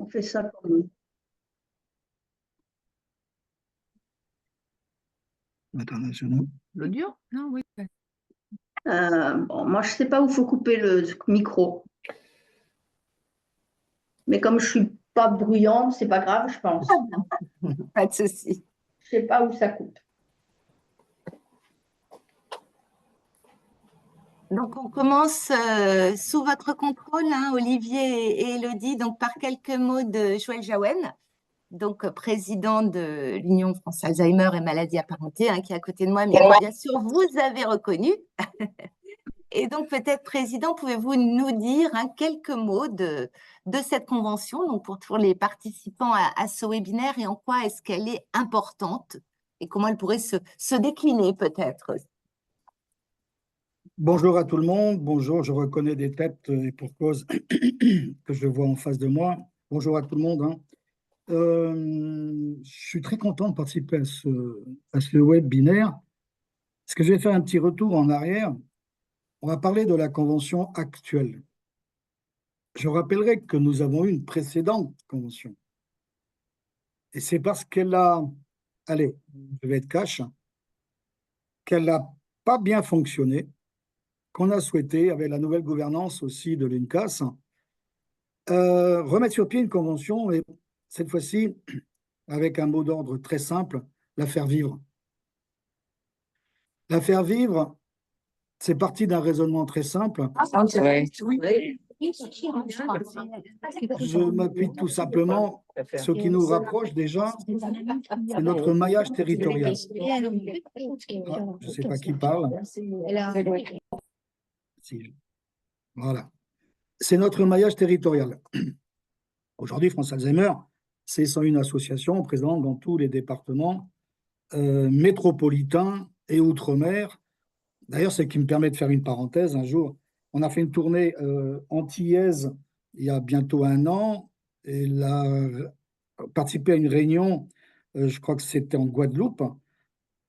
On fait ça comme... Internationaux. L'audio? Non, oui. Bon, moi, je ne sais pas où il faut couper le micro. Mais comme je ne suis pas bruyante, c'est pas grave, je pense. Pas de souci. Je ne sais pas où ça coupe. Donc, on commence sous votre contrôle, hein, Olivier et Élodie, donc par quelques mots de Joël Jaouen, donc président de l'Union France Alzheimer et maladies apparentées, hein, qui est à côté de moi, mais que, bien sûr, vous avez reconnu. Et donc, peut-être, Président, pouvez-vous nous dire quelques mots de cette convention, donc pour les participants à ce webinaire, et en quoi est-ce qu'elle est importante et comment elle pourrait se décliner, peut-être? Bonjour à tout le monde. Bonjour, je reconnais des têtes et pour cause que je vois en face de moi. Bonjour à tout le monde, hein. Je suis très content de participer à ce webinaire. Parce que je vais faire un petit retour en arrière. On va parler de la convention actuelle. Je rappellerai que nous avons eu une précédente convention. Et c'est parce qu'elle a, allez, je vais être cash, qu'elle n'a pas bien fonctionné, qu'on a souhaité, avec la nouvelle gouvernance aussi de l'UNCAS, remettre sur pied une convention, et cette fois-ci, avec un mot d'ordre très simple, la faire vivre. La faire vivre, c'est parti d'un raisonnement très simple. Je m'appuie tout simplement, ce qui nous rapproche déjà, c'est notre maillage territorial. Ah, je ne sais pas qui parle. Si, voilà. C'est notre maillage territorial. Aujourd'hui, France Alzheimer, c'est 101 associations présentes dans tous les départements métropolitains et outre-mer. D'ailleurs, ce qui me permet de faire une parenthèse, un jour, on a fait une tournée antillaise il y a bientôt 1 an, et a participé à une réunion, je crois que c'était en Guadeloupe.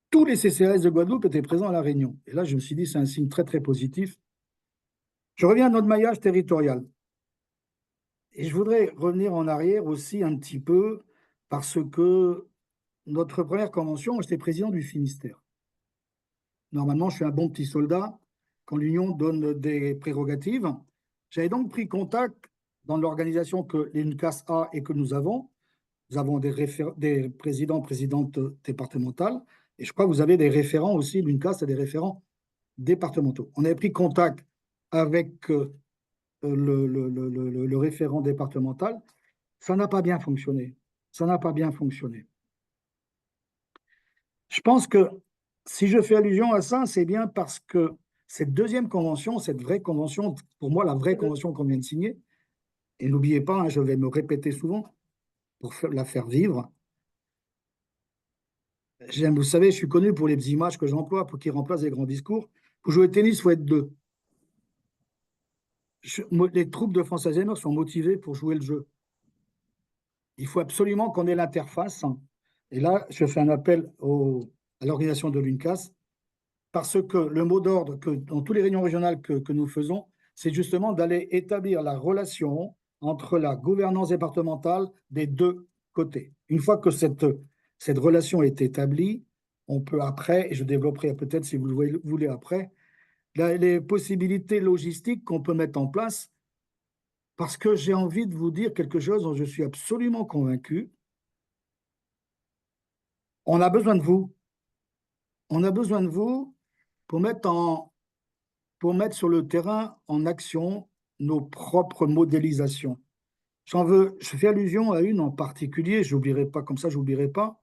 Tous les CCAS de Guadeloupe étaient présents à la réunion. Et là, je me suis dit, c'est un signe très, très positif. Je reviens à notre maillage territorial. Et je voudrais revenir en arrière aussi un petit peu, parce que notre première convention, j'étais président du Finistère. Normalement, je suis un bon petit soldat quand l'Union donne des prérogatives. J'avais donc pris contact dans l'organisation que l'UNCAS a et que nous avons. Nous avons des présidents, présidentes départementales, et je crois que vous avez des référents aussi, l'UNCAS a des référents départementaux. On avait pris contact avec le référent départemental. Ça n'a pas bien fonctionné. Ça n'a pas bien fonctionné. Je pense que si je fais allusion à ça, c'est bien parce que cette deuxième convention, cette vraie convention, pour moi, la vraie convention qu'on vient de signer, et n'oubliez pas, hein, je vais me répéter souvent pour la faire vivre. Vous savez, je suis connu pour les images que j'emploie pour qu'ils remplacent les grands discours. Pour jouer au tennis, il faut être deux. Les troupes de France Alzheimer sont motivées pour jouer le jeu. Il faut absolument qu'on ait l'interface. Et là, je fais un appel à l'organisation de l'UNCAS, parce que le mot d'ordre que dans toutes les réunions régionales que nous faisons, c'est justement d'aller établir la relation entre la gouvernance départementale des deux côtés. Une fois que cette relation est établie, on peut après, et je développerai peut-être si vous le voulez après, les possibilités logistiques qu'on peut mettre en place, parce que j'ai envie de vous dire quelque chose dont je suis absolument convaincu. On a besoin de vous. On a besoin de vous pour mettre sur le terrain en action nos propres modélisations. Je fais allusion à une en particulier, j'oublierai pas, comme ça j'oublierai pas,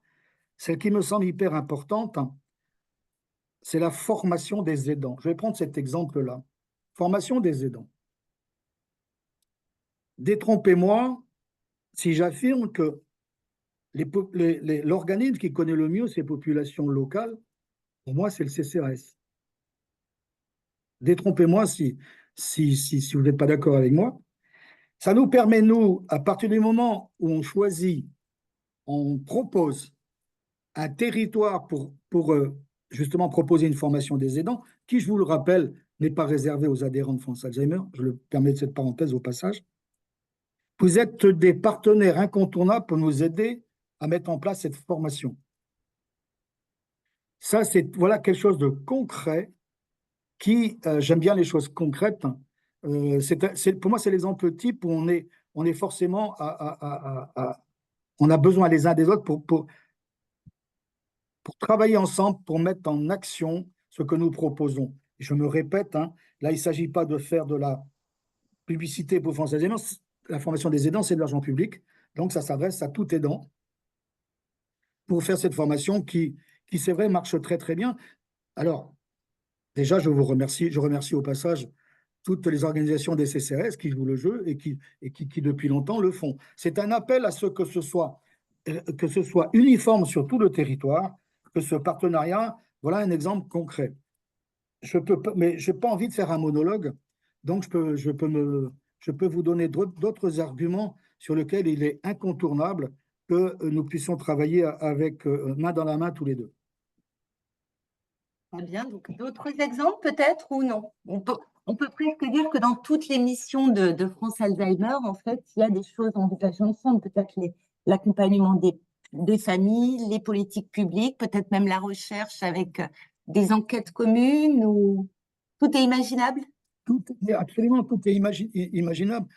celle qui me semble hyper importante, c'est la formation des aidants. Je vais prendre cet exemple-là. Formation des aidants. Détrompez-moi si j'affirme que l'organisme qui connaît le mieux ces populations locales, pour moi, c'est le CCAS. Détrompez-moi si vous n'êtes pas d'accord avec moi. Ça nous permet, nous, à partir du moment où on choisit, on propose un territoire pour justement proposer une formation des aidants, qui, je vous le rappelle, n'est pas réservée aux adhérents de France Alzheimer. Je le permets de cette parenthèse au passage. Vous êtes des partenaires incontournables pour nous aider à mettre en place cette formation. Ça, c'est voilà quelque chose de concret qui, j'aime bien les choses concrètes. Pour moi, c'est l'exemple type où on est forcément on a besoin les uns des autres pour travailler ensemble, pour mettre en action ce que nous proposons. Je me répète, hein, là, il ne s'agit pas de faire de la publicité pour France Aidants. La formation des aidants, c'est de l'argent public. Donc, ça s'adresse à tout aidant pour faire cette formation qui c'est vrai, marche très, très bien. Alors, déjà, je remercie au passage toutes les organisations des CCRS qui jouent le jeu et qui depuis longtemps le font. C'est un appel à ce que ce soit uniforme sur tout le territoire, que ce partenariat, voilà un exemple concret. Mais je n'ai pas envie de faire un monologue, donc je peux vous donner d'autres arguments sur lesquels il est incontournable que nous puissions travailler avec main dans la main tous les deux. Très bien, donc d'autres exemples peut-être ou non? On peut presque dire que dans toutes les missions de France Alzheimer, en fait, il y a des choses envisagées ensemble, peut-être l'accompagnement des familles, les politiques publiques, peut-être même la recherche avec des enquêtes communes, ou tout est imaginable? Absolument, tout est imaginable.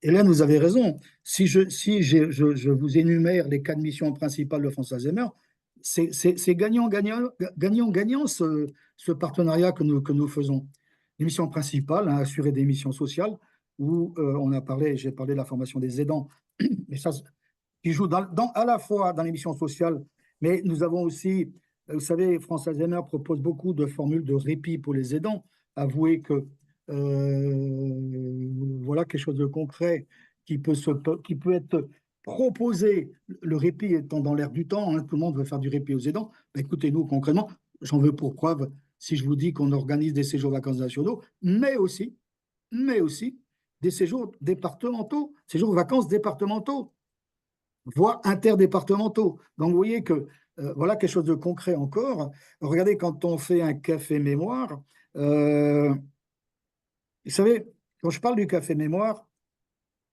Hélène, vous avez raison. Si je vous énumère les 4 missions principales de France Alzheimer, c'est gagnant-gagnant ce partenariat que nous faisons. Les missions principales, hein, assurer des missions sociales, où j'ai parlé de la formation des aidants, mais ça, qui joue à la fois dans les missions sociales, mais nous avons aussi, vous savez, France Alzheimer propose beaucoup de formules de répit pour les aidants. Avouez que voilà quelque chose de concret qui peut être proposé, le répit étant dans l'air du temps, hein, tout le monde veut faire du répit aux aidants. Ben, écoutez-nous concrètement, j'en veux pour preuve si je vous dis qu'on organise des séjours vacances nationaux, mais aussi des séjours départementaux, séjours vacances départementaux, voire interdépartementaux. Donc vous voyez que voilà quelque chose de concret encore. Regardez, quand on fait un café mémoire, vous savez, quand je parle du café mémoire,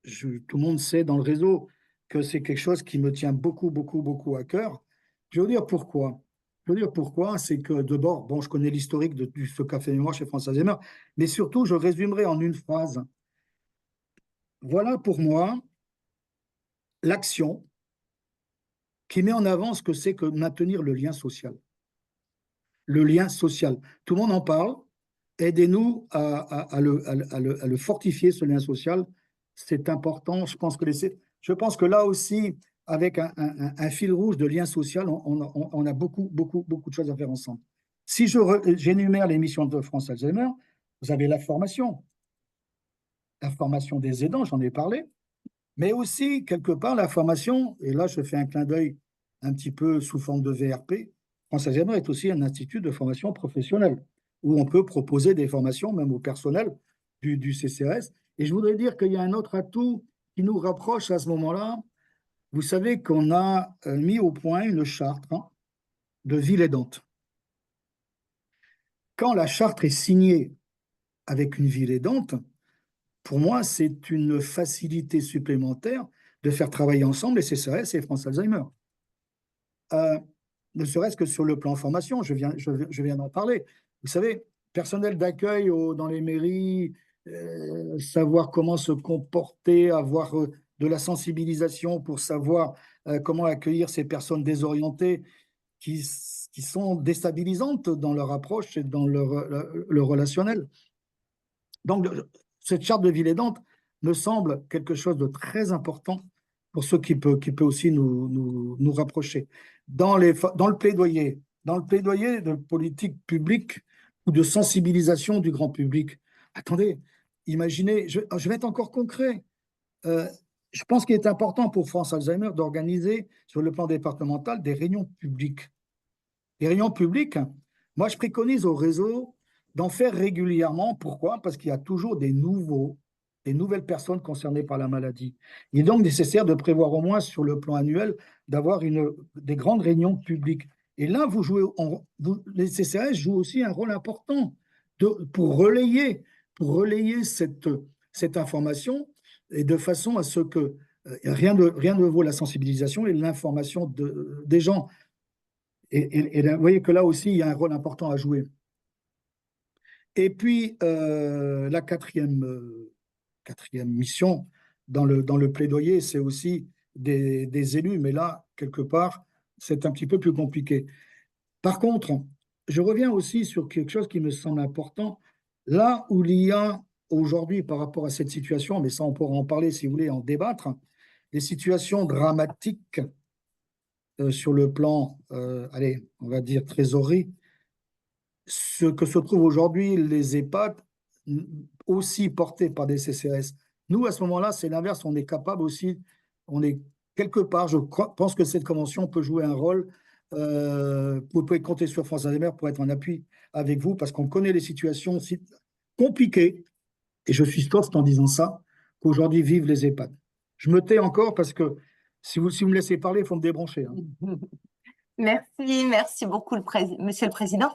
tout le monde sait dans le réseau que c'est quelque chose qui me tient beaucoup, beaucoup, beaucoup à cœur. Je veux dire pourquoi. C'est que d'abord, bon, je connais l'historique de ce café mémoire chez France Alzheimer, mais surtout, je résumerai en une phrase. Voilà pour moi l'action qui met en avant ce que c'est que maintenir le lien social. Le lien social. Tout le monde en parle. Aidez-nous à le fortifier, ce lien social. C'est important. Je pense que là aussi, avec un fil rouge de lien social, on a beaucoup, beaucoup, beaucoup de choses à faire ensemble. Si j'énumère les missions de France Alzheimer, vous avez la formation des aidants, j'en ai parlé, mais aussi, quelque part, la formation, et là, je fais un clin d'œil un petit peu sous forme de VRP. France Alzheimer est aussi un institut de formation professionnelle, où on peut proposer des formations, même au personnel du CCRS. Et je voudrais dire qu'il y a un autre atout qui nous rapproche à ce moment-là. Vous savez qu'on a mis au point une charte de ville aidante. Quand la charte est signée avec une ville aidante, pour moi, c'est une facilité supplémentaire de faire travailler ensemble les CCRS et France Alzheimer. Ne serait-ce que sur le plan formation, je viens d'en parler. Vous savez, personnel d'accueil dans les mairies, savoir comment se comporter, avoir de la sensibilisation pour savoir comment accueillir ces personnes désorientées qui sont déstabilisantes dans leur approche et dans le relationnel. Donc, cette charte de ville aidante me semble quelque chose de très important pour ceux qui peut aussi nous rapprocher. Dans le plaidoyer de politique publique ou de sensibilisation du grand public, attendez, imaginez, je vais être encore concret. Je pense qu'il est important pour France Alzheimer d'organiser sur le plan départemental des réunions publiques. Les réunions publiques, moi je préconise au réseau d'en faire régulièrement. Pourquoi? Parce qu'il y a toujours des nouvelles personnes concernées par la maladie. Il est donc nécessaire de prévoir au moins sur le plan annuel d'avoir des grandes réunions publiques. Et là, les CCRS jouent aussi un rôle important pour relayer cette information et de façon à ce que rien ne vaut la sensibilisation et l'information des gens. Et là, vous voyez que là aussi, il y a un rôle important à jouer. Et puis, la quatrième mission dans le plaidoyer, c'est aussi des élus, mais là, quelque part, c'est un petit peu plus compliqué. Par contre, je reviens aussi sur quelque chose qui me semble important. Là où il y a aujourd'hui, par rapport à cette situation, mais ça, on pourra en parler si vous voulez, en débattre, des situations dramatiques sur le plan, allez, on va dire trésorerie, ce que se trouvent aujourd'hui les EHPAD, aussi portés par des CCAS. Nous, à ce moment-là, c'est l'inverse. On est capable aussi, on est quelque part, pense que cette convention peut jouer un rôle. Vous pouvez compter sur France Alzheimer pour être en appui avec vous parce qu'on connaît les situations compliquées, et je suis soft en disant ça, qu'aujourd'hui vivent les EHPAD. Je me tais encore parce que si vous me laissez parler, il faut me débrancher. Hein. Merci beaucoup, Monsieur le Président.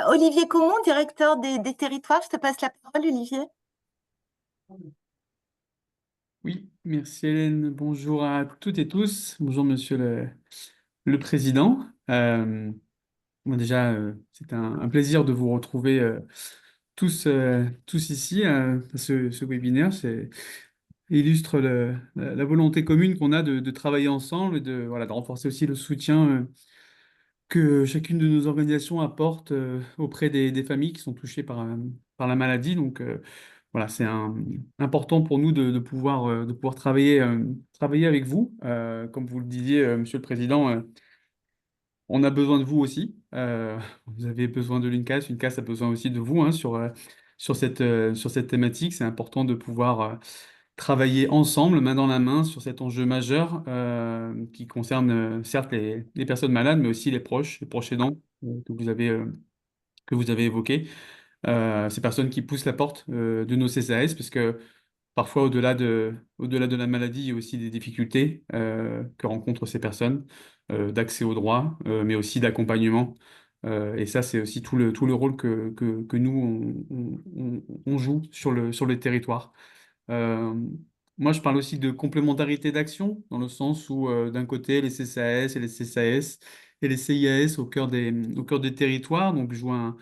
Olivier Caumont, directeur des territoires, je te passe la parole, Olivier. Oui, merci Hélène. Bonjour à toutes et tous. Bonjour Monsieur le Président. Moi, déjà, c'est un plaisir de vous retrouver tous ici à ce webinaire. C'est illustre la volonté commune qu'on a de travailler ensemble et de renforcer aussi le soutien que chacune de nos organisations apporte auprès des familles qui sont touchées par la maladie. Donc, voilà, c'est important pour nous de pouvoir travailler avec vous. Comme vous le disiez, Monsieur le Président, on a besoin de vous aussi. Vous avez besoin de l'UNCAS a besoin aussi de vous hein, sur cette thématique. C'est important de pouvoir travailler ensemble, main dans la main, sur cet enjeu majeur qui concerne certes les personnes malades, mais aussi les proches aidants que vous avez évoqués. Ces personnes qui poussent la porte de nos CCAS, parce que parfois, au-delà de la maladie, il y a aussi des difficultés que rencontrent ces personnes d'accès aux droits, mais aussi d'accompagnement. Et ça, c'est aussi tout le rôle que nous, on joue sur le territoire. Euh, Moi, je parle aussi de complémentarité d'action, dans le sens où, d'un côté, les CCAS et les CCAS et les CIAS au cœur des territoires, donc jouent un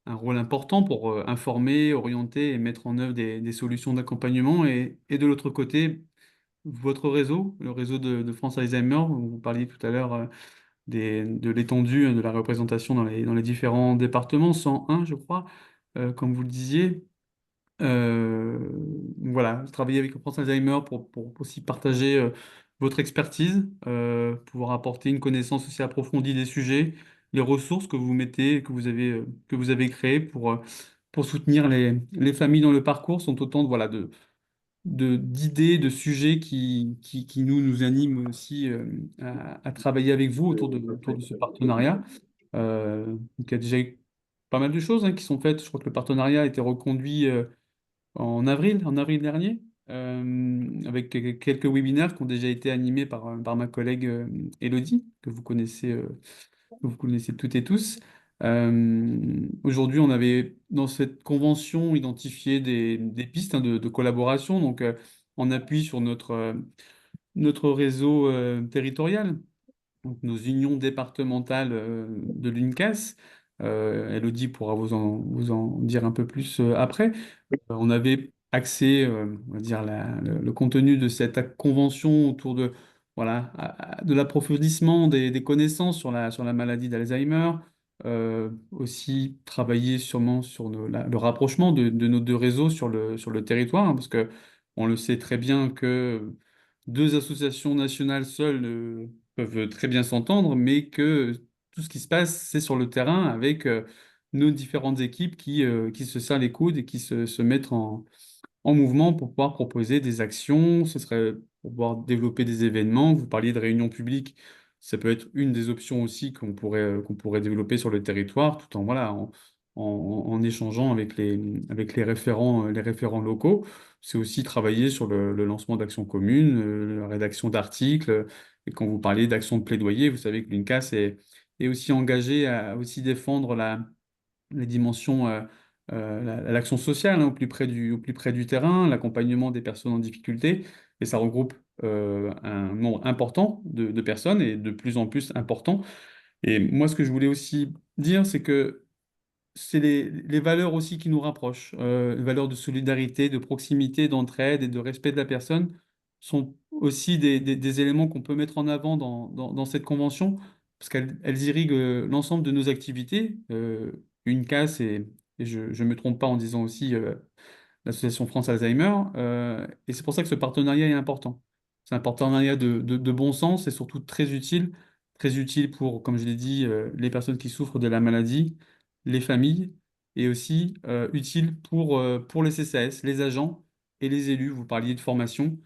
rôle important pour informer, orienter et mettre en œuvre des solutions d'accompagnement. Et de l'autre côté, votre réseau, le réseau de France Alzheimer, où vous parliez tout à l'heure de l'étendue de la représentation dans les différents départements, 101, je crois, comme vous le disiez. Euh, voilà, travailler avec France Alzheimer pour aussi partager votre expertise, pouvoir apporter une connaissance aussi approfondie des sujets, les ressources que vous mettez, que vous avez créées pour soutenir les familles dans le parcours sont autant d'idées, de sujets qui nous animent aussi à travailler avec vous autour de ce partenariat. Donc il y a déjà eu pas mal de choses hein, qui sont faites. Je crois que le partenariat a été reconduit en avril dernier, avec quelques webinaires qui ont déjà été animés par ma collègue Elodie, que vous connaissez toutes et tous. Aujourd'hui, on avait dans cette convention identifié des pistes hein, de collaboration, donc en appui sur notre réseau territorial, donc nos unions départementales de l'UNCAS. Elodie pourra vous en dire un peu plus après. On avait axé, on va dire, le contenu de cette convention autour de l'approfondissement des connaissances sur la maladie d'Alzheimer, aussi travailler sûrement sur le rapprochement de nos deux réseaux sur le territoire, hein, parce que on le sait très bien que deux associations nationales seules peuvent très bien s'entendre, mais que tout ce qui se passe, c'est sur le terrain avec nos différentes équipes qui se serrent les coudes et qui se mettent en mouvement pour pouvoir proposer des actions. Ce serait pour pouvoir développer des événements. Vous parliez de réunions publiques. Ça peut être une des options aussi qu'on pourrait développer sur le territoire, tout en, voilà, en échangeant avec les référents locaux. C'est aussi travailler sur le lancement d'actions communes, la rédaction d'articles. Et quand vous parliez d'actions de plaidoyer, vous savez que l'UNCAS est aussi engagé à aussi défendre les dimensions l'action sociale, hein, au plus près du terrain, l'accompagnement des personnes en difficulté, et ça regroupe un nombre important de personnes et de plus en plus important. Et moi, ce que je voulais aussi dire, c'est que c'est les valeurs aussi qui nous rapprochent. Les valeurs de solidarité, de proximité, d'entraide et de respect de la personne sont aussi des éléments qu'on peut mettre en avant dans cette convention, parce qu'elles irriguent l'ensemble de nos activités. Une CAS, et je ne me trompe pas en disant aussi l'Association France Alzheimer, et c'est pour ça que ce partenariat est important. C'est un partenariat de bon sens et surtout très utile pour, comme je l'ai dit, les personnes qui souffrent de la maladie, les familles, et aussi utile pour les CCAS, les agents et les élus. Vous parliez de formation.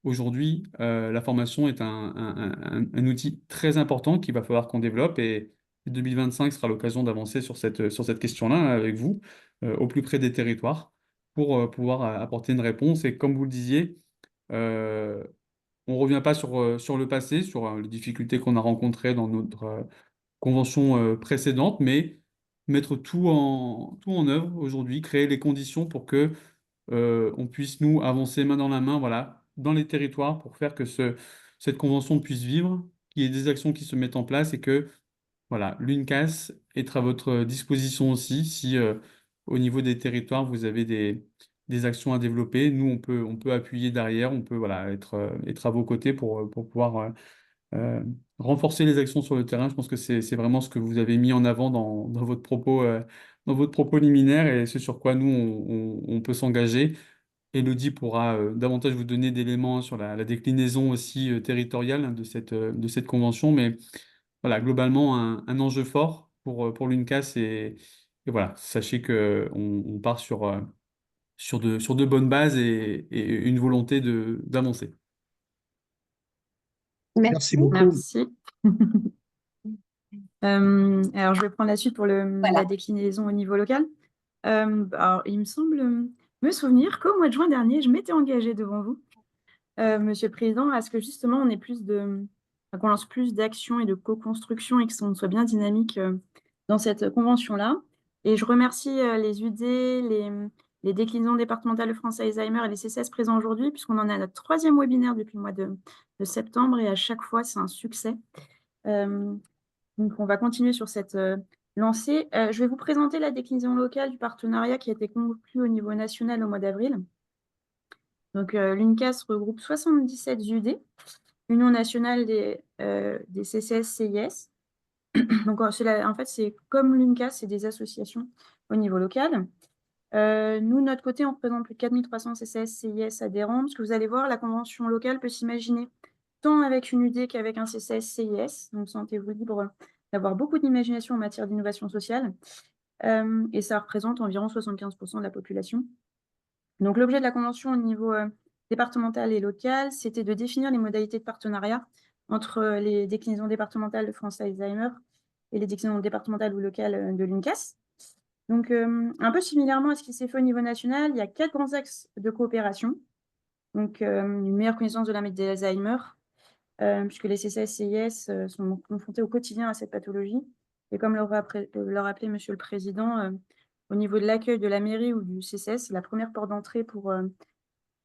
Aujourd'hui, la formation est un outil très important qu'il va falloir qu'on développe, et 2025 sera l'occasion d'avancer sur cette question-là avec vous, au plus près des territoires, pour pouvoir apporter une réponse. Et comme vous le disiez, euh, on ne revient pas sur le passé, sur les difficultés qu'on a rencontrées dans notre convention précédente, mais mettre tout en œuvre aujourd'hui, créer les conditions pour que on puisse, nous, avancer main dans la main, voilà, dans les territoires pour faire que cette convention puisse vivre, qu'il y ait des actions qui se mettent en place, et que voilà, l'UNCAS est à votre disposition aussi si au niveau des territoires, vous avez des actions à développer. Nous, on peut appuyer derrière, on peut voilà, être à vos côtés pour pouvoir euh, renforcer les actions sur le terrain. Je pense que c'est vraiment ce que vous avez mis en avant dans votre propos liminaire, et ce sur quoi nous, on peut s'engager. Elodie pourra davantage vous donner d'éléments sur la déclinaison aussi territoriale, hein, de cette convention. Mais voilà, globalement, un enjeu fort pour l'UNCAS. Et voilà, sachez qu'on part sur de bonnes bases et une volonté d'avancer. Merci Merci. beaucoup. Merci. Alors, je vais prendre la suite pour la déclinaison au niveau local. Alors, il me semble me souvenir qu'au mois de juin dernier, je m'étais engagée devant vous, Monsieur le Président, à ce que justement on ait qu'on lance plus d'actions et de co-construction et que ça soit bien dynamique dans cette convention-là. Et je remercie les UD, les déclinaisons départementales de France Alzheimer et les CCS présents aujourd'hui, puisqu'on en est à notre 3e webinaire depuis le mois de septembre, et à chaque fois, c'est un succès. Donc, on va continuer sur cette lancée. Je vais vous présenter la déclinaison locale du partenariat qui a été conclu au niveau national au mois d'avril. Donc, l'UNCAS regroupe 77 UD, Union nationale des CCS-CIS. Donc, en fait, c'est comme l'UNCAS, c'est des associations au niveau local. Nous, de notre côté, on représente plus de 4300 CCS-CIS adhérents, parce que vous allez voir, la convention locale peut s'imaginer tant avec une UD qu'avec un CCS-CIS. Donc, sentez-vous libre d'avoir beaucoup d'imagination en matière d'innovation sociale. Et ça représente environ 75% de la population. Donc, l'objet de la convention au niveau départemental et local, c'était de définir les modalités de partenariat entre les déclinaisons départementales de France Alzheimer et les déclinaisons départementales ou locales de l'UNCAS. Donc, un peu similairement à ce qui s'est fait au niveau national, il y a 4 grands axes de coopération. Donc, une meilleure connaissance de la maladie d'Alzheimer, puisque les CCS-CIS sont confrontés au quotidien à cette pathologie. Et comme le rappelait Monsieur le Président, au niveau de l'accueil de la mairie ou du CCS, c'est la première porte d'entrée pour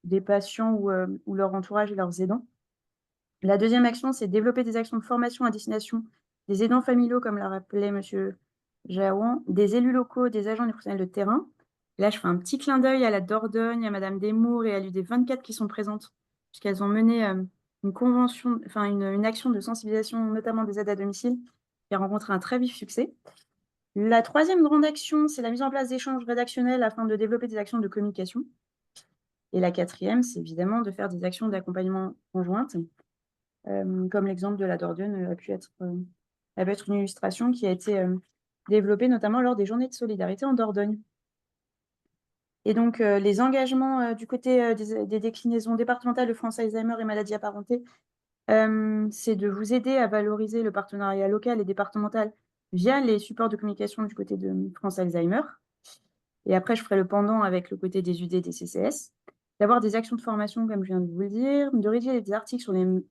des patients ou leur entourage et leurs aidants. La deuxième action, c'est développer des actions de formation à destination des aidants familiaux, comme l'a rappelé Monsieur Jaouan, des élus locaux, des agents et des professionnels de terrain. Là, je fais un petit clin d'œil à la Dordogne, à Madame Desmours et à l'UD24 qui sont présentes, puisqu'elles ont mené une action de sensibilisation, notamment des aides à domicile, qui a rencontré un très vif succès. La troisième grande action, c'est la mise en place d'échanges rédactionnels afin de développer des actions de communication. Et la quatrième, c'est évidemment de faire des actions d'accompagnement conjointes, comme l'exemple de la Dordogne a pu être une illustration qui a été développée notamment lors des journées de solidarité en Dordogne. Et donc, les engagements du côté des déclinaisons départementales de France Alzheimer et maladies apparentées, c'est de vous aider à valoriser le partenariat local et départemental via les supports de communication du côté de France Alzheimer. Et après, je ferai le pendant avec le côté des UD et des CCS. D'avoir des actions de formation, comme je viens de vous le dire, de rédiger des articles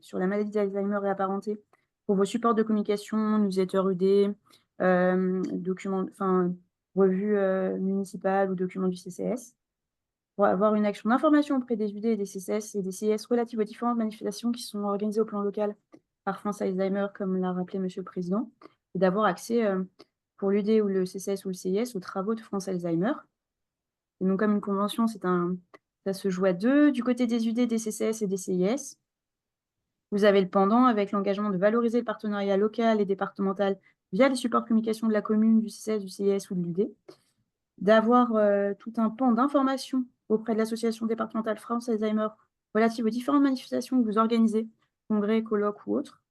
sur la maladie d'Alzheimer et apparentée pour vos supports de communication, newsletter UD, revues municipales ou documents du CCS, pour avoir une action d'information auprès des UD et des CCS et des CIS relatives aux différentes manifestations qui sont organisées au plan local par France Alzheimer, comme l'a rappelé Monsieur le Président, et d'avoir accès pour l'UD ou le CCS ou le CIS aux travaux de France Alzheimer. Et donc, comme une convention, ça se joue à deux. Du côté des UD, des CCS et des CIS, vous avez le pendant avec l'engagement de valoriser le partenariat local et départemental via les supports de communication de la commune, du CCS, du CIS ou de l'UD, d'avoir tout un pan d'information auprès de l'association départementale France Alzheimer relative aux différentes manifestations que vous organisez, congrès, colloques ou autres,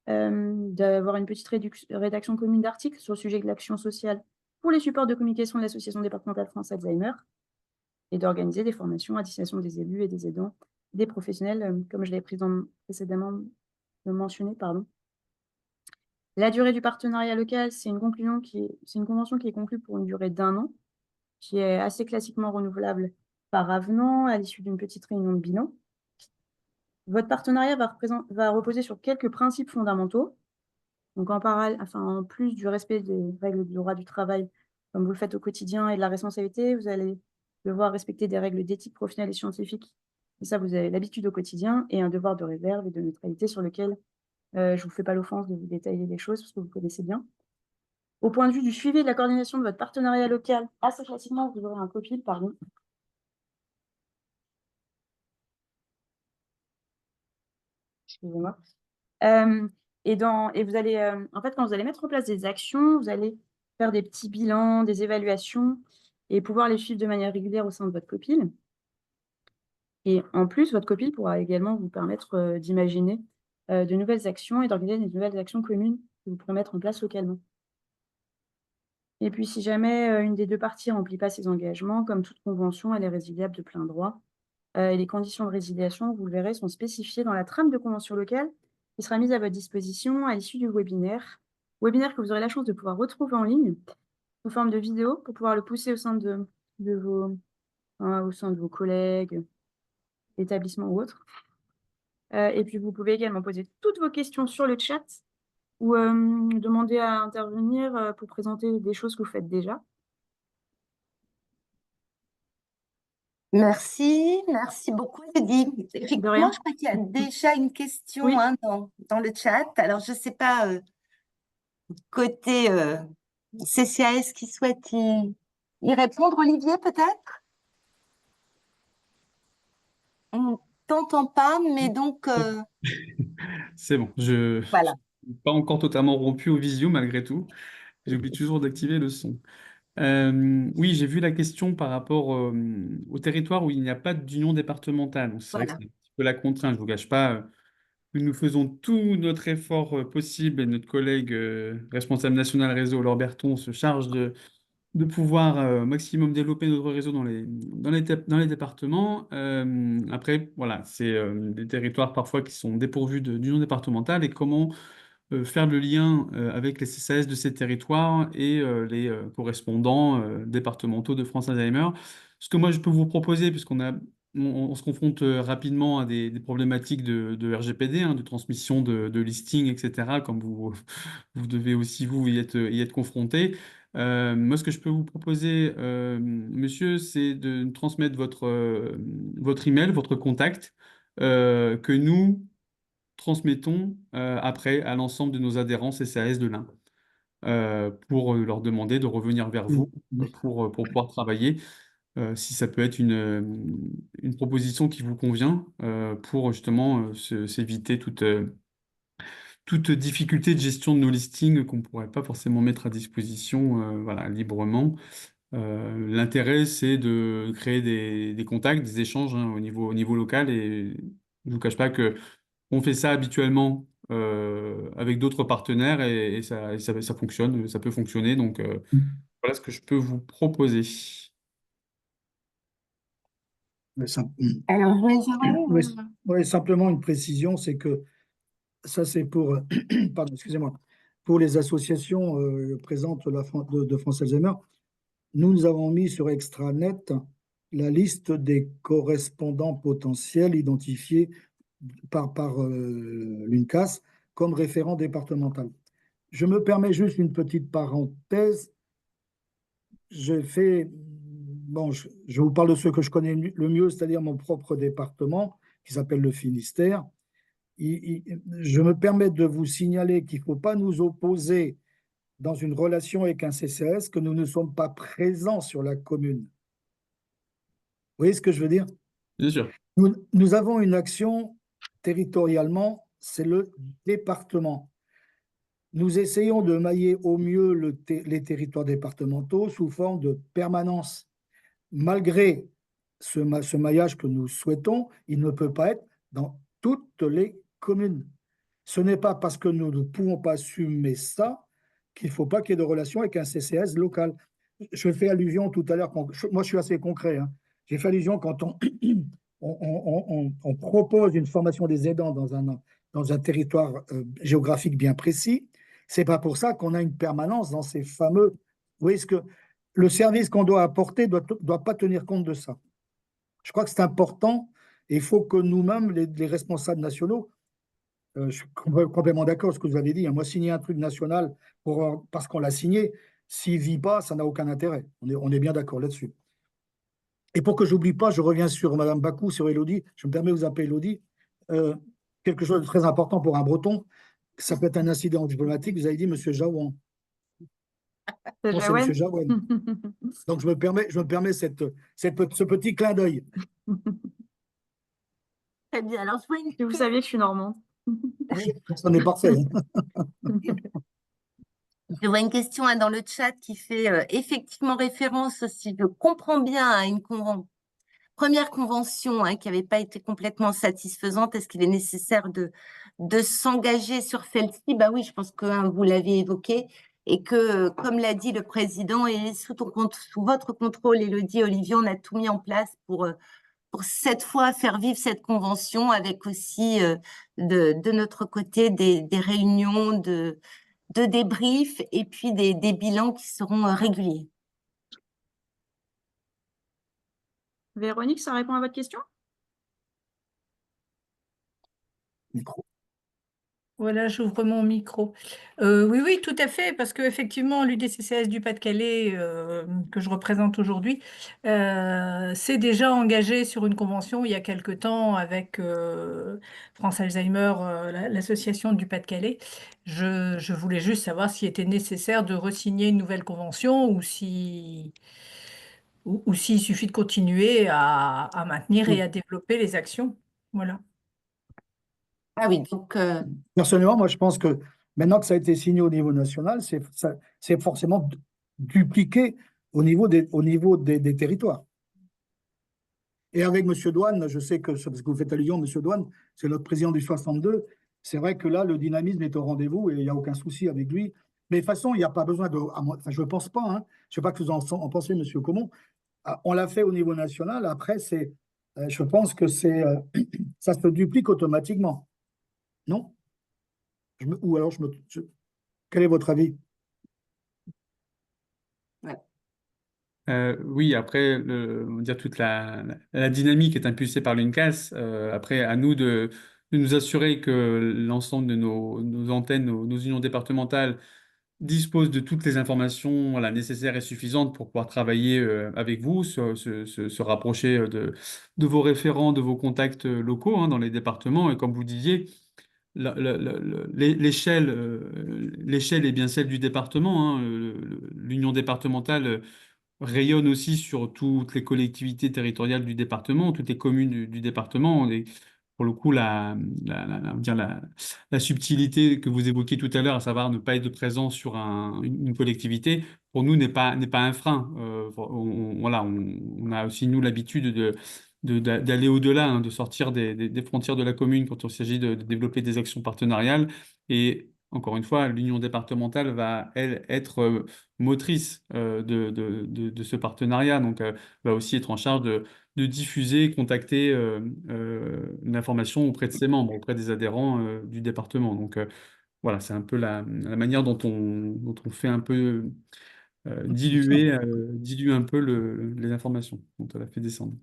d'avoir une petite rédaction commune d'articles sur le sujet de l'action sociale pour les supports de communication de l'association départementale France Alzheimer, et d'organiser des formations à destination des élus et des aidants, des professionnels, comme je l'ai précédemment mentionné. La durée du partenariat local, c'est une convention qui est conclue pour une durée d'1 an, qui est assez classiquement renouvelable par avenant à l'issue d'une petite réunion de bilan. Votre partenariat va reposer sur quelques principes fondamentaux. Donc en plus du respect des règles du droit du travail, comme vous le faites au quotidien, et de la responsabilité, vous allez devoir respecter des règles d'éthique professionnelle et scientifique. Et ça, vous avez l'habitude au quotidien, et un devoir de réserve et de neutralité sur lequel je ne vous fais pas l'offense de vous détailler les choses, parce que vous connaissez bien. Au point de vue du suivi et de la coordination de votre partenariat local, assez facilement, vous aurez un COPIL, pardon. Excusez-moi. Et vous allez, en fait, quand vous allez mettre en place des actions, vous allez faire des petits bilans, des évaluations, et pouvoir les suivre de manière régulière au sein de votre COPIL. Et en plus, votre COPIL pourra également vous permettre d'imaginer de nouvelles actions et d'organiser de nouvelles actions communes que vous pourrez mettre en place localement. Et puis, si jamais une des deux parties ne remplit pas ses engagements, comme toute convention, elle est résiliable de plein droit. Et les conditions de résiliation, vous le verrez, sont spécifiées dans la trame de convention locale qui sera mise à votre disposition à l'issue du webinaire. Webinaire que vous aurez la chance de pouvoir retrouver en ligne sous forme de vidéo pour pouvoir le pousser au sein de vos collègues, établissements ou autres. Et puis, vous pouvez également poser toutes vos questions sur le chat ou demander à intervenir pour présenter des choses que vous faites déjà. Merci beaucoup, Lydie. De Effectivement, rien. je crois qu'il y a déjà une question Oui. Dans le chat. Alors, je ne sais pas, côté CCAS qui souhaite y répondre, Olivier, peut-être? On ne t'entend pas, mais donc… C'est bon, je Voilà. suis pas encore totalement rompu au visio malgré tout. J'oublie toujours d'activer le son. Oui, j'ai vu la question par rapport au territoire où il n'y a pas d'union départementale. Donc, c'est vrai que Voilà. c'est un petit peu la contrainte. Je ne vous gâche pas que nous faisons tout notre effort possible et notre collègue responsable national réseau, Laure Berton, se charge de pouvoir au maximum développer notre réseau dans les départements. Après, voilà, c'est des territoires parfois qui sont dépourvus d'union départementale et comment faire le lien avec les CCAS de ces territoires et les correspondants départementaux de France Alzheimer. Ce que moi, je peux vous proposer, puisqu'on se confronte rapidement à des problématiques de RGPD, de transmission de listing, etc., comme vous devez aussi, vous, y être confronté. Moi, ce que je peux vous proposer, monsieur, c'est de nous transmettre votre email, votre contact, que nous transmettons après à l'ensemble de nos adhérents CCAS de l'Ain pour leur demander de revenir vers vous pour pouvoir travailler. Si ça peut être une proposition qui vous convient pour justement s'éviter toute difficulté de gestion de nos listings qu'on ne pourrait pas forcément mettre à disposition voilà, librement. L'intérêt, c'est de créer des contacts, des échanges au niveau local et je ne vous cache pas que on fait ça habituellement avec d'autres partenaires et ça fonctionne, ça peut fonctionner. Donc voilà ce que je peux vous proposer. Alors, Oui, simplement une précision, c'est que ça c'est pour, pardon, excusez-moi, pour les associations présentes de France Alzheimer. Nous avons mis sur Extranet la liste des correspondants potentiels identifiés par l'UNCAS comme référent départemental. Je me permets juste une petite parenthèse. bon, je vous parle de ceux que je connais le mieux, c'est-à-dire mon propre département, qui s'appelle le Finistère. Je me permets de vous signaler qu'il ne faut pas nous opposer dans une relation avec un CCAS que nous ne sommes pas présents sur la commune. Vous voyez ce que je veux dire? Bien sûr. Nous avons une action territorialement, c'est le département. Nous essayons de mailler au mieux les territoires départementaux sous forme de permanence. Malgré ce maillage que nous souhaitons, il ne peut pas être dans toutes les communes. Ce n'est pas parce que nous ne pouvons pas assumer ça qu'il ne faut pas qu'il y ait de relation avec un CCAS local. Je fais allusion tout à l'heure, moi je suis assez concret, hein. J'ai fait allusion quand on propose une formation des aidants dans un territoire géographique bien précis. C'est pas pour ça qu'on a une permanence dans ces fameux. Vous voyez ce que le service qu'on doit apporter doit pas tenir compte de ça. Je crois que c'est important et il faut que nous-mêmes, les responsables nationaux, je suis complètement d'accord avec ce que vous avez dit, hein. Moi, signer un truc national parce qu'on l'a signé, s'il ne vit pas, ça n'a aucun intérêt. On est bien d'accord là-dessus. Et pour que je n'oublie pas, je reviens sur Mme Bakou, sur Élodie. Je me permets de vous appeler Élodie. Quelque chose de très important pour un Breton, ça peut être un incident diplomatique. Vous avez dit M. Jaouan. Non, c'est M. Jaouan. Donc, je me permets ce petit clin d'œil. Très bien. Alors, vous saviez que je suis normande. Ça n'est parfait. Je vois une question dans le chat qui fait effectivement référence, si je comprends bien, à une première convention qui n'avait pas été complètement satisfaisante. Est-ce qu'il est nécessaire de s'engager sur celle-ci? Bah oui, je pense que vous l'avez évoqué et que, comme l'a dit le président, et sous votre contrôle, Élodie, Olivier, on a tout mis en place pour cette fois faire vivre cette convention avec aussi de notre côté des réunions de débrief et puis des bilans qui seront réguliers. Véronique, ça répond à votre question? Micro. Voilà, j'ouvre mon micro. Oui, tout à fait, parce qu'effectivement, l'UDCCS du Pas-de-Calais, que je représente aujourd'hui, s'est déjà engagé sur une convention il y a quelque temps avec France Alzheimer, l'association du Pas-de-Calais. Je voulais juste savoir s'il était nécessaire de re-signer une nouvelle convention ou s'il suffit de continuer à maintenir et à développer les actions. Voilà. Ah oui, donc… Personnellement, moi, je pense que maintenant que ça a été signé au niveau national, c'est forcément dupliqué au niveau des territoires. Et avec M. Douane, je sais que, parce que vous faites allusion, M. Douane, c'est notre président du 62, c'est vrai que là, le dynamisme est au rendez-vous et il n'y a aucun souci avec lui. Mais de toute façon, il n'y a pas besoin de… Enfin, je ne pense pas, hein, je ne sais pas que vous en pensez, M. Comon. On l'a fait au niveau national, après, je pense que ça se duplique automatiquement. Non? Ou alors, quel est votre avis? Oui, après, on va dire toute la dynamique est impulsée par l'UNCAS. Après, à nous de nous assurer que l'ensemble de nos antennes, nos unions départementales disposent de toutes les informations, voilà, nécessaires et suffisantes pour pouvoir travailler avec vous, se rapprocher de vos référents, de vos contacts locaux dans les départements. Et comme vous disiez, l'échelle est bien celle du département, hein. L'union départementale rayonne aussi sur toutes les collectivités territoriales du département, toutes les communes du département. Et pour le coup, la subtilité que vous évoquiez tout à l'heure, à savoir ne pas être présent sur une collectivité, pour nous n'est pas un frein. Voilà, on a aussi, nous, l'habitude d'aller au-delà, de sortir des frontières de la commune quand il s'agit de développer des actions partenariales. Et encore une fois, l'union départementale va, elle, être motrice de ce partenariat, donc va aussi être en charge de diffuser, contacter l'information auprès de ses membres, auprès des adhérents du département. Donc voilà, c'est un peu la manière dont on fait un peu diluer un peu les informations, dont on la fait descendre.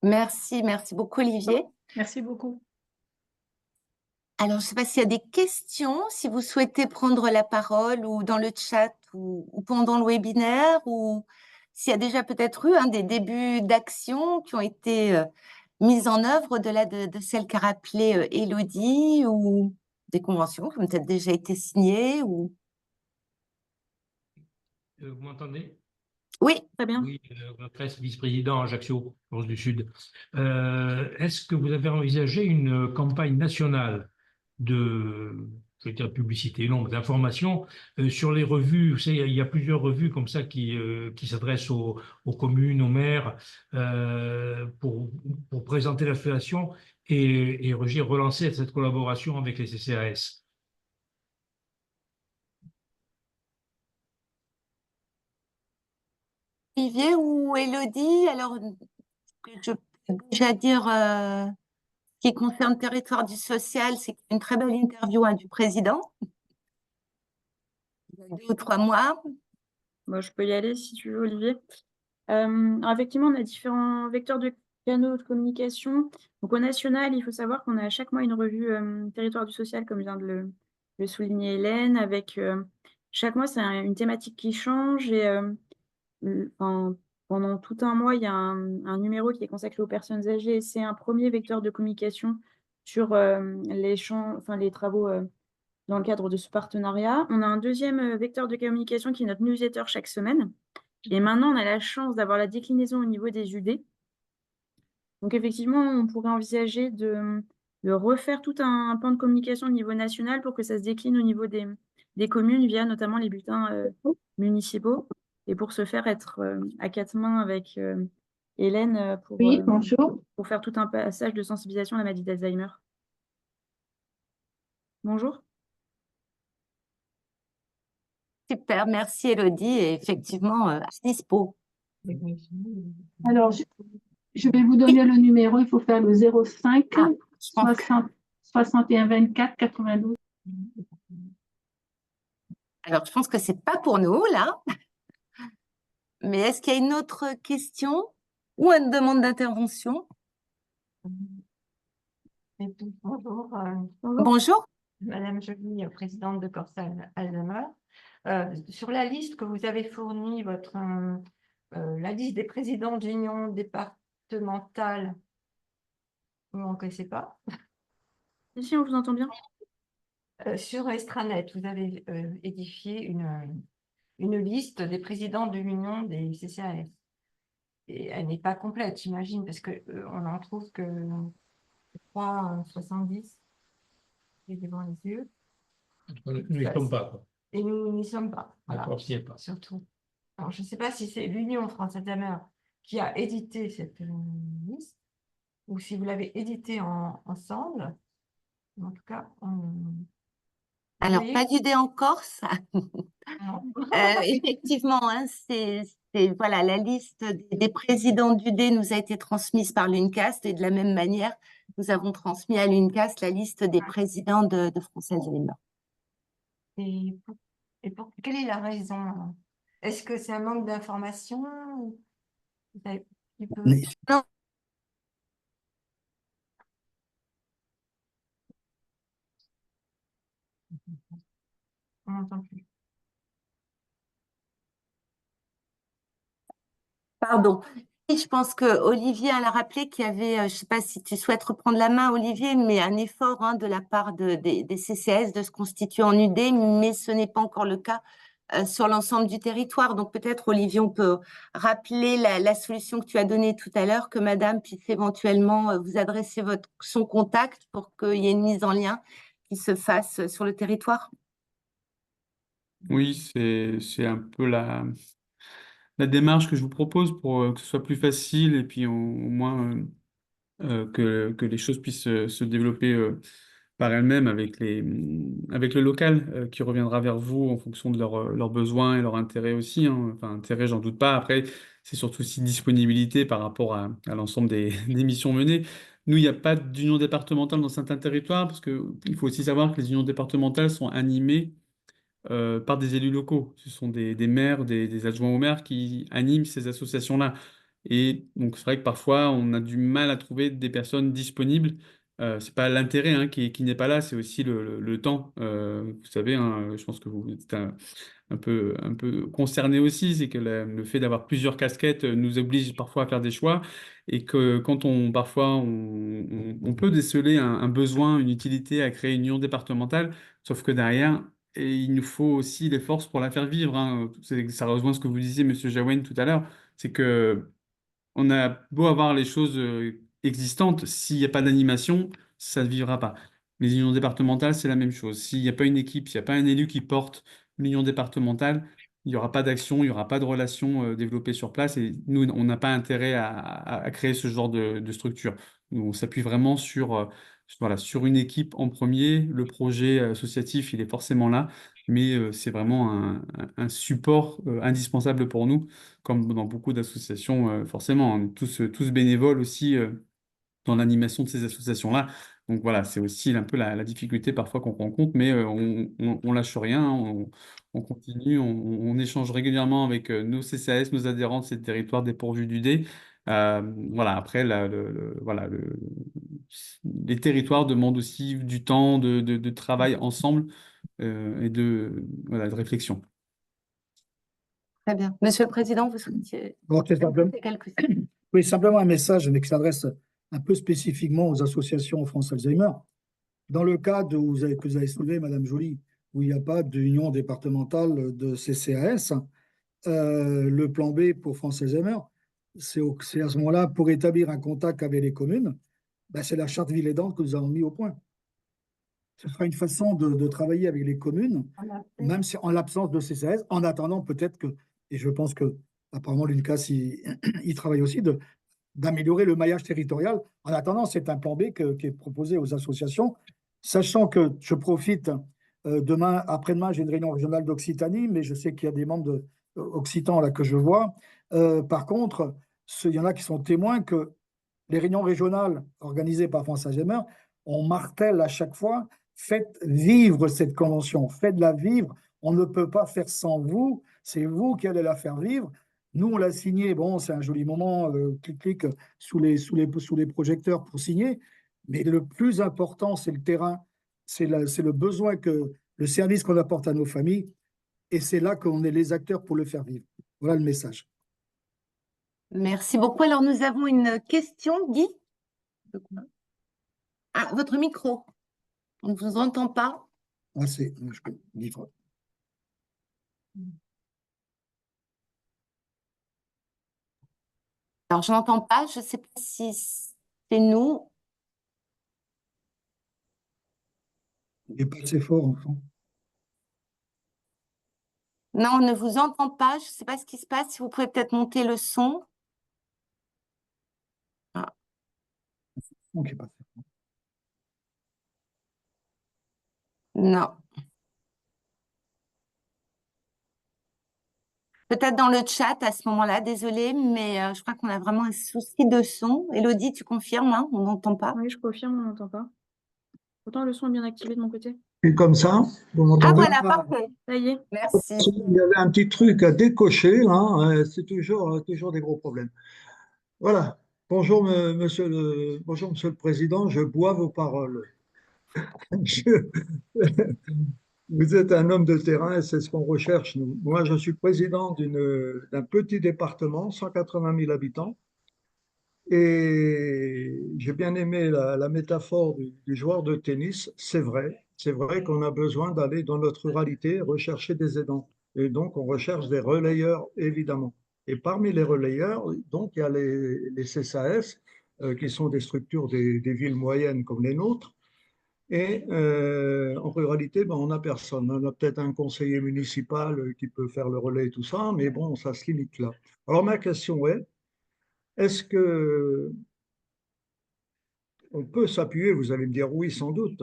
Merci beaucoup Olivier. Merci beaucoup. Alors, je ne sais pas s'il y a des questions, si vous souhaitez prendre la parole ou dans le chat ou pendant le webinaire, ou s'il y a déjà peut-être eu des débuts d'action qui ont été mises en œuvre au-delà de celles qu'a rappelées Élodie, ou des conventions qui ont peut-être déjà été signées. Vous m'entendez? Oui, Très bien. Oui, presse vice-président Ajaccio, France du Sud. Est-ce que vous avez envisagé une campagne nationale de, je vais dire publicité, non, d'information sur les revues? Vous savez, il y a plusieurs revues comme ça qui s'adressent aux communes, aux maires, pour présenter l'association et relancer cette collaboration avec les CCAS. Olivier ou Élodie, alors je peux déjà dire ce qui concerne Territoire du Social, c'est une très belle interview du président, il y a 2 ou 3 mois. Bon, je peux y aller si tu veux, Olivier. Alors effectivement, on a différents vecteurs de canaux de communication. Donc au national, il faut savoir qu'on a à chaque mois une revue Territoire du Social, comme vient de le souligner Hélène, avec chaque mois, c'est une thématique qui change et pendant tout un mois, il y a un numéro qui est consacré aux personnes âgées. C'est un premier vecteur de communication sur les travaux dans le cadre de ce partenariat. On a un deuxième vecteur de communication qui est notre newsletter chaque semaine. Et maintenant, on a la chance d'avoir la déclinaison au niveau des UD. Donc effectivement, on pourrait envisager de refaire tout un plan de communication au niveau national pour que ça se décline au niveau des communes via notamment les bulletins municipaux. Et pour ce faire, être à 4 mains avec Hélène Oui, bonjour. pour faire tout un passage de sensibilisation à la maladie d'Alzheimer. Bonjour. Super, merci Élodie, et effectivement, à dispo. Alors, je vais vous donner le numéro, il faut faire le 05 je pense que- 61 24 92. Alors, je pense que c'est pas pour nous, là. Mais est-ce qu'il y a une autre question ou une demande d'intervention? Bonjour, Bonjour. Madame Joly, présidente de Corsa Alzheimer. Sur la liste que vous avez fournie, la liste des présidents d'union départementale, vous n'en connaissez pas? Ici, on vous entend bien. Sur Estranet, vous avez édifié une liste des présidents de l'union des CCAS. Et elle n'est pas complète, j'imagine, parce qu'on en trouve que 70 devant les yeux. Nous n'y sommes pas, quoi. Et nous n'y sommes pas. Voilà, D'accord, s'y est pas. surtout. Alors, je ne sais pas si c'est l'Union France Alzheimer qui a édité cette liste ou si vous l'avez édité ensemble. En tout cas, Alors, voyez pas d'idée en Corse. non. Effectivement, voilà, la liste des présidents d'UD nous a été transmise par l'UNCAST, et de la même manière, nous avons transmis à l'UNCAST la liste des présidents de France Alzheimer. Et quelle est la raison? Est-ce que c'est un manque d'information? Vous savez un petit peu Non, On n'entend plus. pardon. Et je pense que Olivier l'a rappelé qu'il y avait, je ne sais pas si tu souhaites reprendre la main, Olivier, mais un effort de la part des CCS de se constituer en UD, mais ce n'est pas encore le cas sur l'ensemble du territoire. Donc peut-être, Olivier, on peut rappeler la solution que tu as donnée tout à l'heure, que Madame puisse éventuellement vous adresser son contact pour qu'il y ait une mise en lien qui se fasse sur le territoire. Oui, c'est un peu la démarche que je vous propose pour que ce soit plus facile et puis au moins que les choses puissent se développer par elles-mêmes avec le local qui reviendra vers vous en fonction de leurs besoins et leurs intérêts aussi, hein. Enfin, intérêt, j'en doute pas. Après, c'est surtout aussi disponibilité par rapport à l'ensemble des missions menées. Nous, il n'y a pas d'union départementale dans certains territoires parce qu'il faut aussi savoir que les unions départementales sont animées par des élus locaux. Ce sont des maires, des adjoints aux maires qui animent ces associations-là. Et donc, c'est vrai que parfois, on a du mal à trouver des personnes disponibles C'est pas l'intérêt hein, qui n'est pas là, c'est aussi le temps. Vous savez, hein, je pense que vous êtes un peu concerné aussi, c'est que le fait d'avoir plusieurs casquettes nous oblige parfois à faire des choix et que quand parfois on peut déceler un besoin, une utilité à créer une union départementale, sauf que derrière, et il nous faut aussi les forces pour la faire vivre. Hein. Ça rejoint ce que vous disiez, Monsieur Jaouen, tout à l'heure, c'est que on a beau avoir les choses existantes, s'il n'y a pas d'animation, ça ne vivra pas. Les unions départementales, c'est la même chose. S'il n'y a pas une équipe, s'il n'y a pas un élu qui porte l'union départementale, il n'y aura pas d'action, il n'y aura pas de relations développées sur place. Et nous, on n'a pas intérêt à créer ce genre de structure. Nous, on s'appuie vraiment voilà, sur une équipe en premier. Le projet associatif, il est forcément là, mais c'est vraiment un support indispensable pour nous comme dans beaucoup d'associations, forcément, on est tous bénévoles aussi dans l'animation de ces associations-là. Donc voilà, c'est aussi un peu la difficulté parfois qu'on rencontre, mais on lâche rien, hein, on continue, on échange régulièrement avec nos CCAS, nos adhérents de ces territoires dépourvus d'UD. Voilà, après, les territoires demandent aussi du temps de travail ensemble et voilà, de réflexion. Très bien. Monsieur le Président, vous souhaitiez Bon, c'est simplement, ajouter quelque chose? oui, simplement un message, mais qui s'adresse un peu spécifiquement aux associations France Alzheimer. Dans le cas que vous avez soulevé, Madame Joly, où il n'y a pas d'union départementale de CCAS, le plan B pour France Alzheimer, c'est à ce moment-là, pour établir un contact avec les communes, ben, c'est la charte ville aidante que nous avons mis au point. Ce sera une façon de travailler avec les communes, même si en l'absence de CCAS, en attendant peut-être que, et je pense que apparemment l'UNCAS il travaille aussi, d'améliorer le maillage territorial. En attendant, c'est un plan B qui est proposé aux associations, sachant que je profite, demain, après-demain, j'ai une réunion régionale d'Occitanie, mais je sais qu'il y a des membres occitans là que je vois. Par contre, il y en a qui sont témoins que les réunions régionales organisées par France Alzheimer, on martèle à chaque fois, faites vivre cette convention, faites-la vivre. On ne peut pas faire sans vous, c'est vous qui allez la faire vivre. Nous, on l'a signé, bon, c'est un joli moment, clic-clic, sous les projecteurs pour signer, mais le plus important, c'est le terrain, c'est le besoin que le service qu'on apporte à nos familles, et c'est là qu'on est les acteurs pour le faire vivre. Voilà le message. Merci beaucoup. Alors, nous avons une question, Guy. Ah, votre micro. On ne vous entend pas. Ah, c'est livre. Alors, je n'entends pas. Je ne sais pas si c'est nous. Il n'est pas assez fort, enfant. Non, on ne vous entend pas. Je ne sais pas ce qui se passe. Si vous pouvez peut-être monter le son. Ah. Donc, il n'est pas assez fort. Non. Peut-être dans le chat à ce moment-là, désolée, mais je crois qu'on a vraiment un souci de son. Élodie, tu confirmes, hein, on n'entend pas? Oui, je confirme, on n'entend pas. Pourtant, le son est bien activé de mon côté. Et comme ça, vous Ah m'entendez? voilà, parfait. Ça y est. Merci. Il y avait un petit truc à décocher, là, c'est toujours des gros problèmes. Voilà. Bonjour, monsieur le Président, je bois vos paroles. Vous êtes un homme de terrain et c'est ce qu'on recherche, nous. Moi, je suis président d'un petit département, 180 000 habitants, et j'ai bien aimé la métaphore du joueur de tennis. C'est vrai qu'on a besoin d'aller dans notre ruralité rechercher des aidants. Et donc, on recherche des relayeurs, évidemment. Et parmi les relayeurs, donc, il y a les CCAS, qui sont des structures des villes moyennes comme les nôtres. Et en ruralité, ben, on n'a personne. On a peut-être un conseiller municipal qui peut faire le relais et tout ça, mais bon, ça se limite là. Alors ma question est-ce que on peut s'appuyer, vous allez me dire oui sans doute,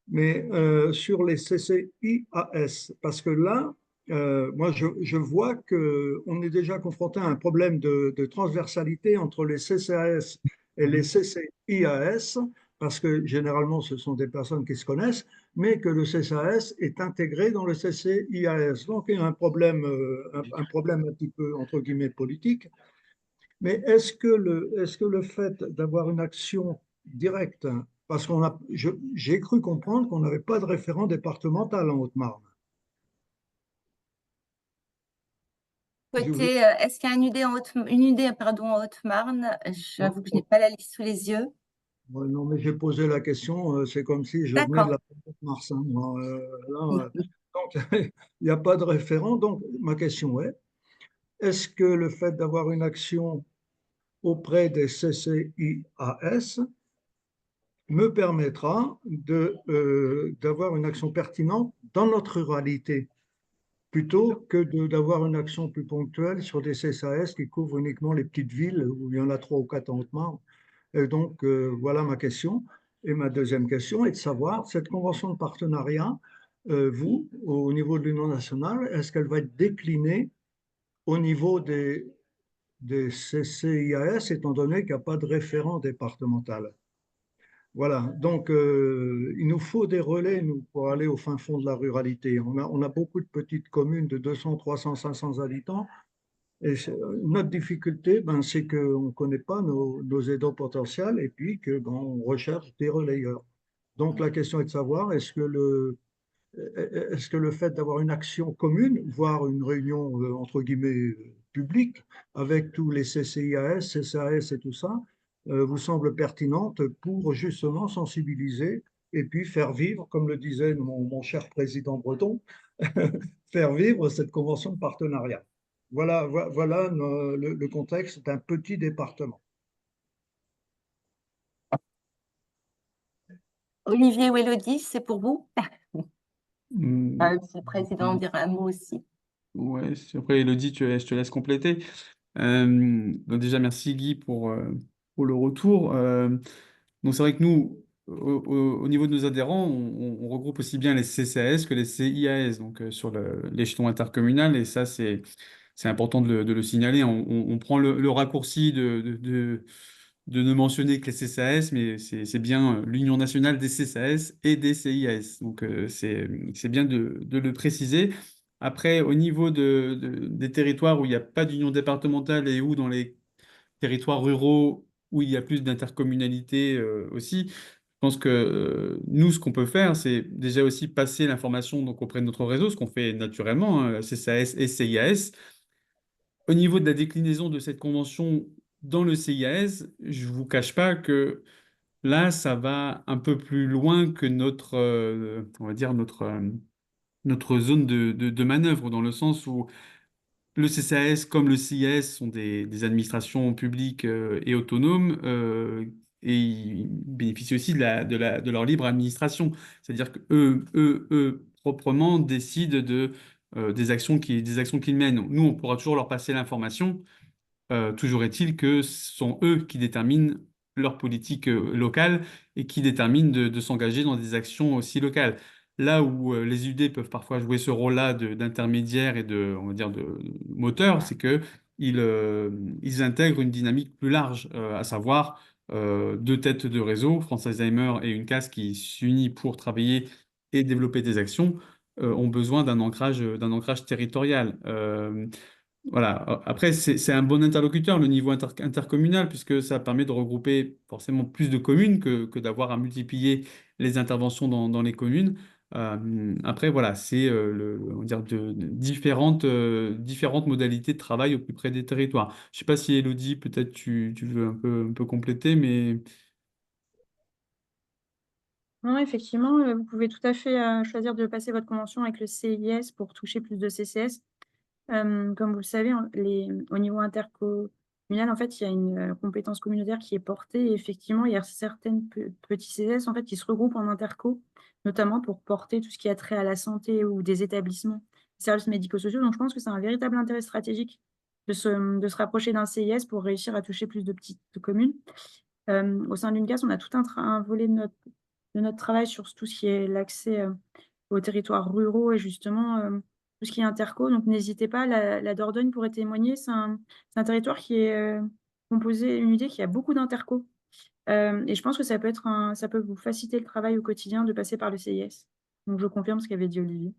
mais sur les CCIAS, parce que là, moi je vois qu'on est déjà confronté à un problème de transversalité entre les CCAS et les CCIAS, parce que généralement ce sont des personnes qui se connaissent, mais que le CCAS est intégré dans le CCIAS. Donc il y a un problème un petit peu, entre guillemets, politique. Mais est-ce que le fait d'avoir une action directe parce j'ai cru comprendre qu'on n'avait pas de référent départemental en Haute-Marne. Côté, est-ce qu'il y a une idée en Haute-Marne? J'avoue que je n'ai pas la liste sous les yeux. Ouais, non, mais j'ai posé la question, c'est comme si je venais de D'accord. la planète Mars, hein. Donc, il n'y a pas de référent. Donc, ma question est-ce que le fait d'avoir une action auprès des CCIAS me permettra d'avoir une action pertinente dans notre ruralité, plutôt que d'avoir une action plus ponctuelle sur des CCAS qui couvrent uniquement les petites villes où il y en a 3 ou 4 en Haute-Marne. Et donc, voilà ma question. Et ma deuxième question est de savoir, cette convention de partenariat, vous, au niveau de l'Union nationale, est-ce qu'elle va être déclinée au niveau des CCIAS, étant donné qu'il n'y a pas de référent départemental? Voilà, donc il nous faut des relais, nous, pour aller au fin fond de la ruralité. On a beaucoup de petites communes de 200, 300, 500 habitants. Et notre difficulté, ben, c'est qu'on ne connaît pas nos aidants potentiels et puis que, ben, on recherche des relayeurs. Donc la question est de savoir, est-ce que le fait d'avoir une action commune, voire une réunion entre guillemets publique avec tous les CCIAS, CCAS et tout ça, vous semble pertinente pour justement sensibiliser et puis faire vivre, comme le disait mon cher président breton, faire vivre cette convention de partenariat. Voilà le contexte d'un petit département. Olivier ou Élodie, c'est pour vous? Mm. Le président dira un mot aussi. Ouais, après, Elodie, je te laisse compléter. Donc déjà, merci Guy pour le retour. Donc c'est vrai que nous, au niveau de nos adhérents, on regroupe aussi bien les CCAS que les CIAS, donc sur l'échelon intercommunal, et ça, c'est important de le signaler. On prend le raccourci de ne mentionner que les CCAS, mais c'est bien l'Union nationale des CCAS et des CIAS. Donc c'est bien de le préciser. Après, au niveau des territoires où il n'y a pas d'union départementale et où dans les territoires ruraux où il y a plus d'intercommunalité aussi, je pense que nous, ce qu'on peut faire, c'est déjà aussi passer l'information donc auprès de notre réseau, ce qu'on fait naturellement, CCAS et CIAS. Au niveau de la déclinaison de cette convention dans le CIAS, je ne vous cache pas que là, ça va un peu plus loin que on va dire notre zone de manœuvre, dans le sens où le CCAS comme le CIS sont des administrations publiques et autonomes et ils bénéficient aussi de leur libre administration. C'est-à-dire que eux proprement décident des actions qu'ils mènent. Nous, on pourra toujours leur passer l'information. Toujours est-il que ce sont eux qui déterminent leur politique locale et qui déterminent de s'engager dans des actions aussi locales. Là où les UD peuvent parfois jouer ce rôle-là d'intermédiaire et on va dire de moteur, c'est que ils intègrent une dynamique plus large, à savoir deux têtes de réseau, France Alzheimer et une CAS qui s'unit pour travailler et développer des actions, ont besoin d'un ancrage territorial. Voilà. Après, c'est un bon interlocuteur, le niveau intercommunal, puisque ça permet de regrouper forcément plus de communes que d'avoir à multiplier les interventions dans les communes. Après, voilà, c'est on va dire différentes modalités de travail au plus près des territoires. Je ne sais pas si Elodie, peut-être tu veux un peu compléter, mais Non, effectivement, vous pouvez tout à fait choisir de passer votre convention avec le CIS pour toucher plus de CCS. Comme vous le savez, au niveau intercommunal, en fait, il y a une compétence communautaire qui est portée. Et effectivement, il y a certaines petits CCS en fait, qui se regroupent en interco, notamment pour porter tout ce qui a trait à la santé ou des établissements, services médico-sociaux. Donc, je pense que c'est un véritable intérêt stratégique de se rapprocher d'un CIS pour réussir à toucher plus de petites communes. Au sein d'une CAS, on a tout un volet de notre travail sur tout ce qui est l'accès aux territoires ruraux et justement tout ce qui est interco. Donc, n'hésitez pas, la Dordogne pourrait témoigner. C'est un territoire qui est composé, une idée qui a beaucoup d'interco. Et je pense que ça peut vous faciliter le travail au quotidien de passer par le CIS. Donc, je confirme ce qu'avait dit Olivier.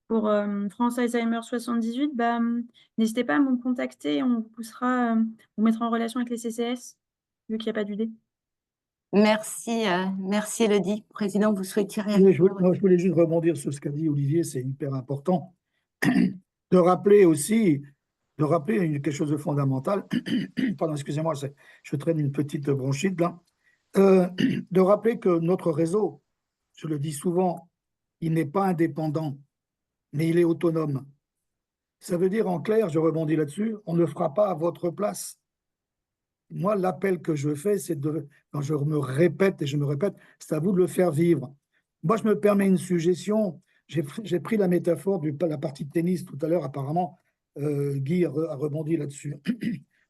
Pour France Alzheimer 78, n'hésitez pas à me contacter. On vous poussera, vous mettra en relation avec les CCS. vu qu'il n'y a pas d'UD. Merci, merci Elodie. Président, vous souhaitiez Oui, réagir? non, je voulais juste rebondir sur ce qu'a dit Olivier, c'est hyper important de rappeler aussi, quelque chose de fondamental. Pardon, excusez-moi, je traîne une petite bronchite là. De rappeler que notre réseau, je le dis souvent, il n'est pas indépendant, mais il est autonome. Ça veut dire en clair, je rebondis là-dessus, on ne le fera pas à votre place. Moi, l'appel que je fais, c'est quand je me répète et je me répète, c'est à vous de le faire vivre. Moi, je me permets une suggestion. J'ai pris la métaphore de la partie de tennis tout à l'heure, apparemment, Guy a rebondi là-dessus.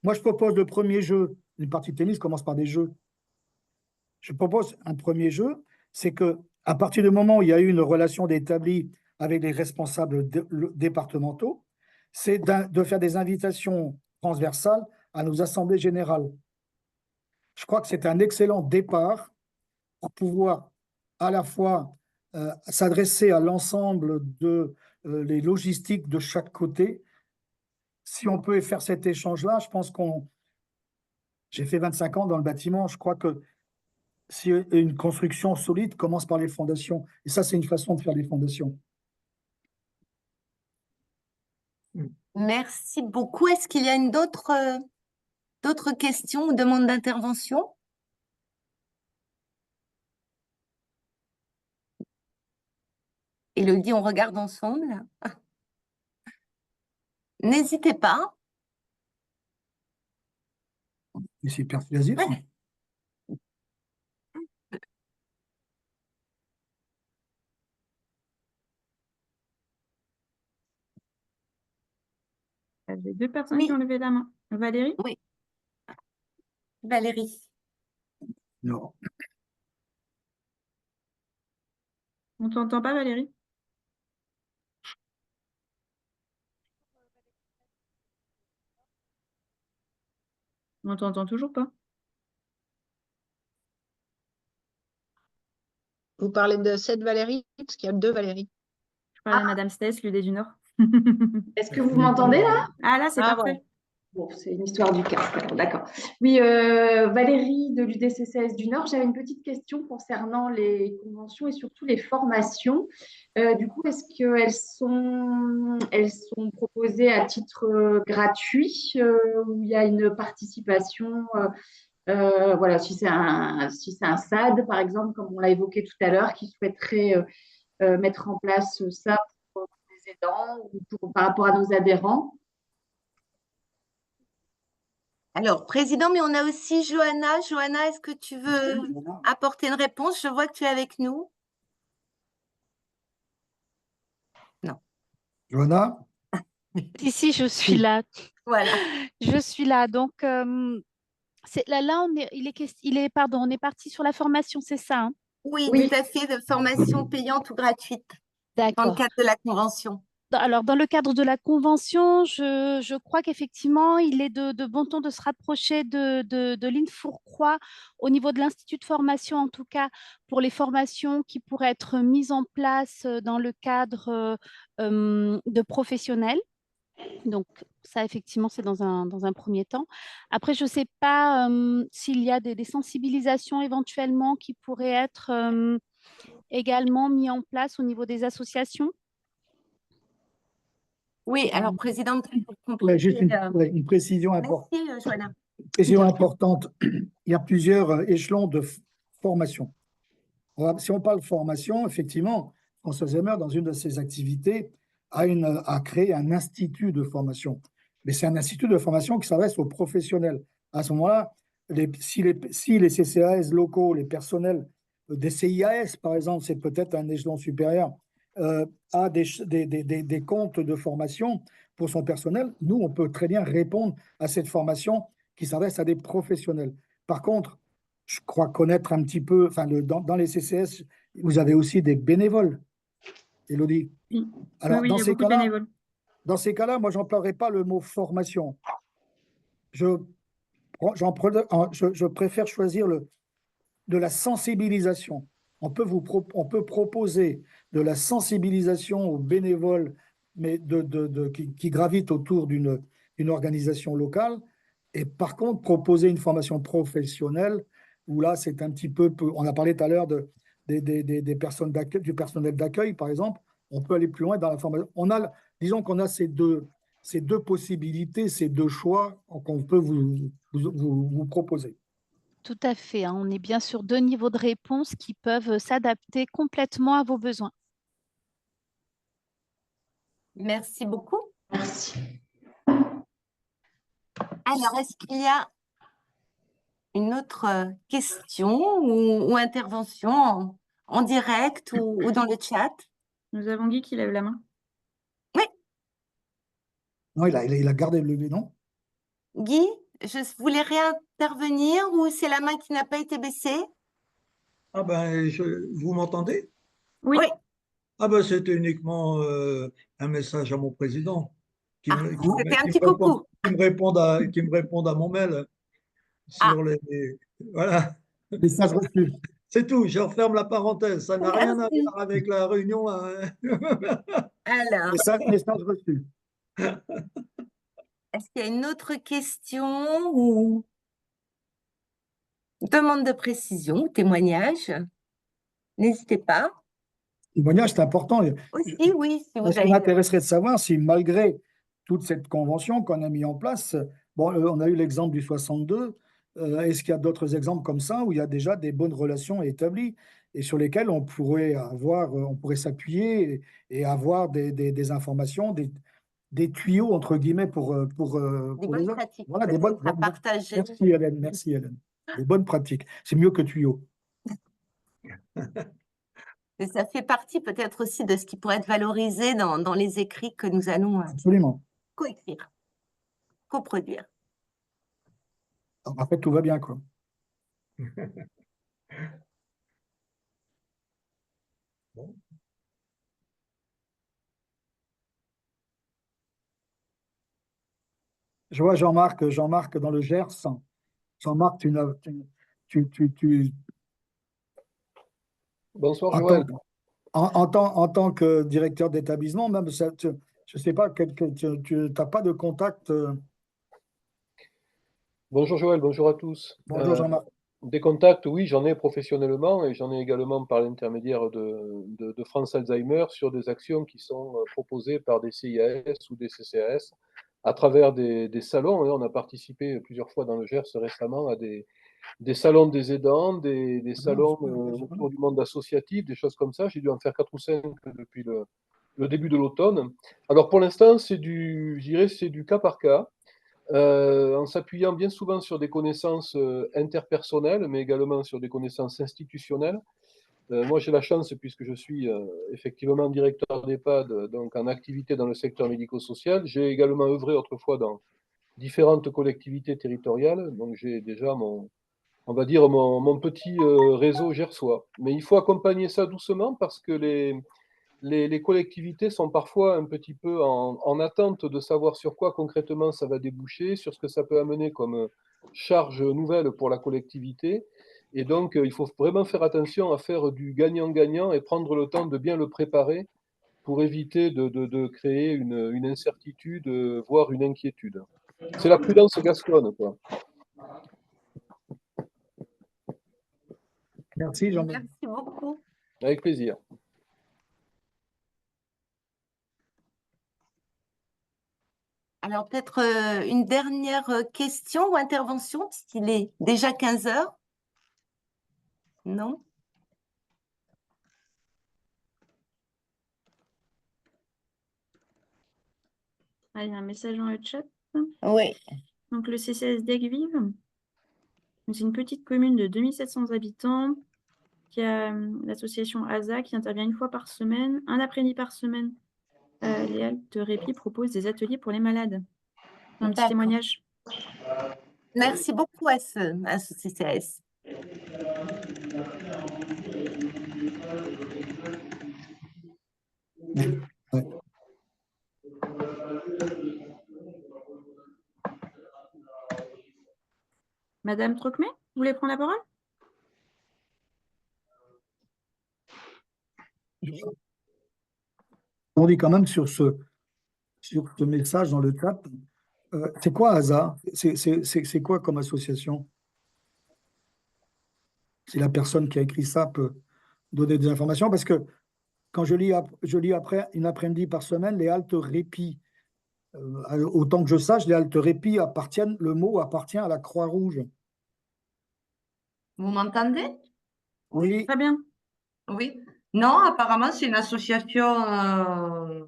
Moi, je propose le premier jeu. Une partie de tennis commence par des jeux. Je propose un premier jeu, c'est que à partir du moment où il y a eu une relation établie avec les responsables départementaux, c'est de faire des invitations transversales à nos assemblées générales. Je crois que c'est un excellent départ pour pouvoir à la fois s'adresser à l'ensemble de les logistiques de chaque côté. Si on peut faire cet échange-là, je pense j'ai fait 25 ans dans le bâtiment, je crois que si une construction solide commence par les fondations. Et ça, c'est une façon de faire les fondations. Merci beaucoup. Est-ce qu'il y a d'autres questions ou demandes d'intervention? Élodie, on regarde ensemble. N'hésitez pas. Mais c'est persuasif. Ouais. J'ai deux personnes qui ont levé la main. Valérie? Oui. Valérie. Non. On ne t'entend pas, Valérie? On t'entend toujours pas. Vous parlez de cette Valérie, parce qu'il y a deux Valérie. Je parle à Madame Stess, l'UD du Nord. Est-ce que vous m'entendez là? Ah là, c'est parfait. Voilà. Bon, c'est une histoire du casque, d'accord. Oui, Valérie de l'UDCCS du Nord, j'avais une petite question concernant les conventions et surtout les formations. Du coup, est-ce qu'elles sont proposées à titre gratuit ou il y a une participation voilà, si c'est un SAD, par exemple, comme on l'a évoqué tout à l'heure, qui souhaiterait mettre en place ça pour les aidants ou par rapport à nos adhérents. Alors, Président, mais on a aussi Johanna. Johanna, est-ce que tu veux apporter une réponse? Je vois que tu es avec nous. Non. Johanna? Si, je suis là. Voilà. Je suis là. Donc, là, on est parti sur la formation, c'est ça, hein? Oui, tout à fait, de formation payante ou gratuite dans le D'accord. cadre de la convention. Alors, dans le cadre de la convention, je crois qu'effectivement, il est de bon ton de se rapprocher de l'INFourcroy au niveau de l'Institut de formation, en tout cas, pour les formations qui pourraient être mises en place dans le cadre de professionnels. Donc, ça, effectivement, c'est dans un premier temps. Après, je ne sais pas s'il y a des sensibilisations éventuellement qui pourraient être également mises en place au niveau des associations. Oui, alors, Présidente, Juste une précision importante. Merci, Johanna. Précision importante. Il y a plusieurs échelons de formation. Si on parle formation, effectivement, François Zimmer, dans une de ses activités, a créé un institut de formation. Mais c'est un institut de formation qui s'adresse aux professionnels. À ce moment-là, si les CCAS locaux, les personnels des CIAS, par exemple, c'est peut-être un échelon supérieur, a des comptes de formation pour son personnel, nous, on peut très bien répondre à cette formation qui s'adresse à des professionnels. Par contre, je crois connaître un petit peu, dans les CCS, vous avez aussi des bénévoles, Élodie. Oui. Alors, oui, il y a beaucoup de bénévoles. Dans ces cas-là, moi, je n'emploierai pas le mot formation. Je préfère choisir de la sensibilisation. On peut proposer de la sensibilisation aux bénévoles mais qui gravitent autour d'une organisation locale Et par contre, proposer une formation professionnelle, où là, c'est un petit peu, on a parlé tout à l'heure des personnes d'accueil, du personnel d'accueil, par exemple, on peut aller plus loin dans la formation. Disons qu'on a ces deux possibilités, ces deux choix qu'on peut vous proposer. Tout à fait, hein. On est bien sur 2 niveaux de réponse qui peuvent s'adapter complètement à vos besoins. Merci beaucoup. Merci. Alors, est-ce qu'il y a une autre question ou intervention en direct ou dans le chat? Nous avons Guy qui lève la main. Oui, Non, il a gardé le non? Guy, je voulais réintervenir ou c'est la main qui n'a pas été baissée? Ah ben, vous m'entendez? Oui. Oui. Ah ben, c'était uniquement un message à mon président qui Ah, me, c'était un qui petit me répond- coucou. qui me réponde à mon mail Ah, sur les... Voilà, Message reçu. c'est tout, je referme la parenthèse. Ça n'a rien à merci. voir avec la réunion là, hein. Alors, Message reçu. est-ce qu'il y a une autre question ou demande de précision ou témoignage? N'hésitez pas. Le témoignage, c'est important. Aussi, oui, si vous Ce qui avez... m'intéresserait de savoir si, malgré toute cette convention qu'on a mis en place, bon, on a eu l'exemple du 62, est-ce qu'il y a d'autres exemples comme ça où il y a déjà des bonnes relations établies et sur lesquelles on pourrait s'appuyer et avoir des informations, des tuyaux, entre guillemets, pour Des les bonnes autres. pratiques Voilà, des bonnes peut-être à partager. Merci Hélène, merci Hélène. Des bonnes pratiques. C'est mieux que tuyaux. Et ça fait partie peut-être aussi de ce qui pourrait être valorisé dans les écrits que nous allons Absolument. coécrire, coproduire. En fait, tout va bien, quoi. Bon. Je vois Jean-Marc dans le Gers. Jean-Marc, Bonsoir en Joël. en tant que directeur d'établissement, même, je ne sais pas, tu n'as pas de contact. Bonjour Joël, bonjour à tous. Bonjour Jean-Marc. Des contacts, oui, j'en ai professionnellement et j'en ai également par l'intermédiaire de France Alzheimer sur des actions qui sont proposées par des CIAS ou des CCAS à travers des salons. Et on a participé plusieurs fois dans le Gers récemment à des salons des aidants, des salons autour du monde associatif, des choses comme ça. J'ai dû en faire 4 ou 5 depuis le début de l'automne. Alors pour l'instant, je dirais, c'est du cas par cas. En s'appuyant bien souvent sur des connaissances interpersonnelles, mais également sur des connaissances institutionnelles. Moi, j'ai la chance, puisque je suis effectivement directeur d'EHPAD, donc en activité dans le secteur médico-social. J'ai également œuvré autrefois dans différentes collectivités territoriales, donc j'ai déjà on va dire mon petit réseau gersois. Mais il faut accompagner ça doucement parce que les collectivités sont parfois un petit peu en attente de savoir sur quoi concrètement ça va déboucher, sur ce que ça peut amener comme charge nouvelle pour la collectivité. Et donc, il faut vraiment faire attention à faire du gagnant-gagnant et prendre le temps de bien le préparer pour éviter de créer une incertitude, voire une inquiétude. C'est la prudence gasconne, quoi. Merci Jean-Marc. Merci beaucoup. Avec plaisir. Alors peut-être une dernière question ou intervention, puisqu'il est déjà 15 heures. Non? Ah, il y a un message dans le chat. Oui. Donc le CCAS d'Aigues-Vives, c'est une petite commune de 2700 habitants qui a l'association ASA qui intervient une fois par semaine, un après-midi par semaine. Les haltes de répit proposent des ateliers pour les malades. Un petit témoignage. Merci beaucoup à ce CCAS. Ouais. Madame Trocmé, vous voulez prendre la parole? On dit quand même sur ce message dans le chat, C'est quoi ASA? C'est quoi comme association? Si la personne qui a écrit ça peut donner des informations, parce que quand je lis après une après-midi par semaine les haltes répit. Autant que je sache, les haltes répit le mot appartient à la Croix-Rouge. Vous m'entendez? Oui. Très bien. Oui. Non, apparemment, c'est une association,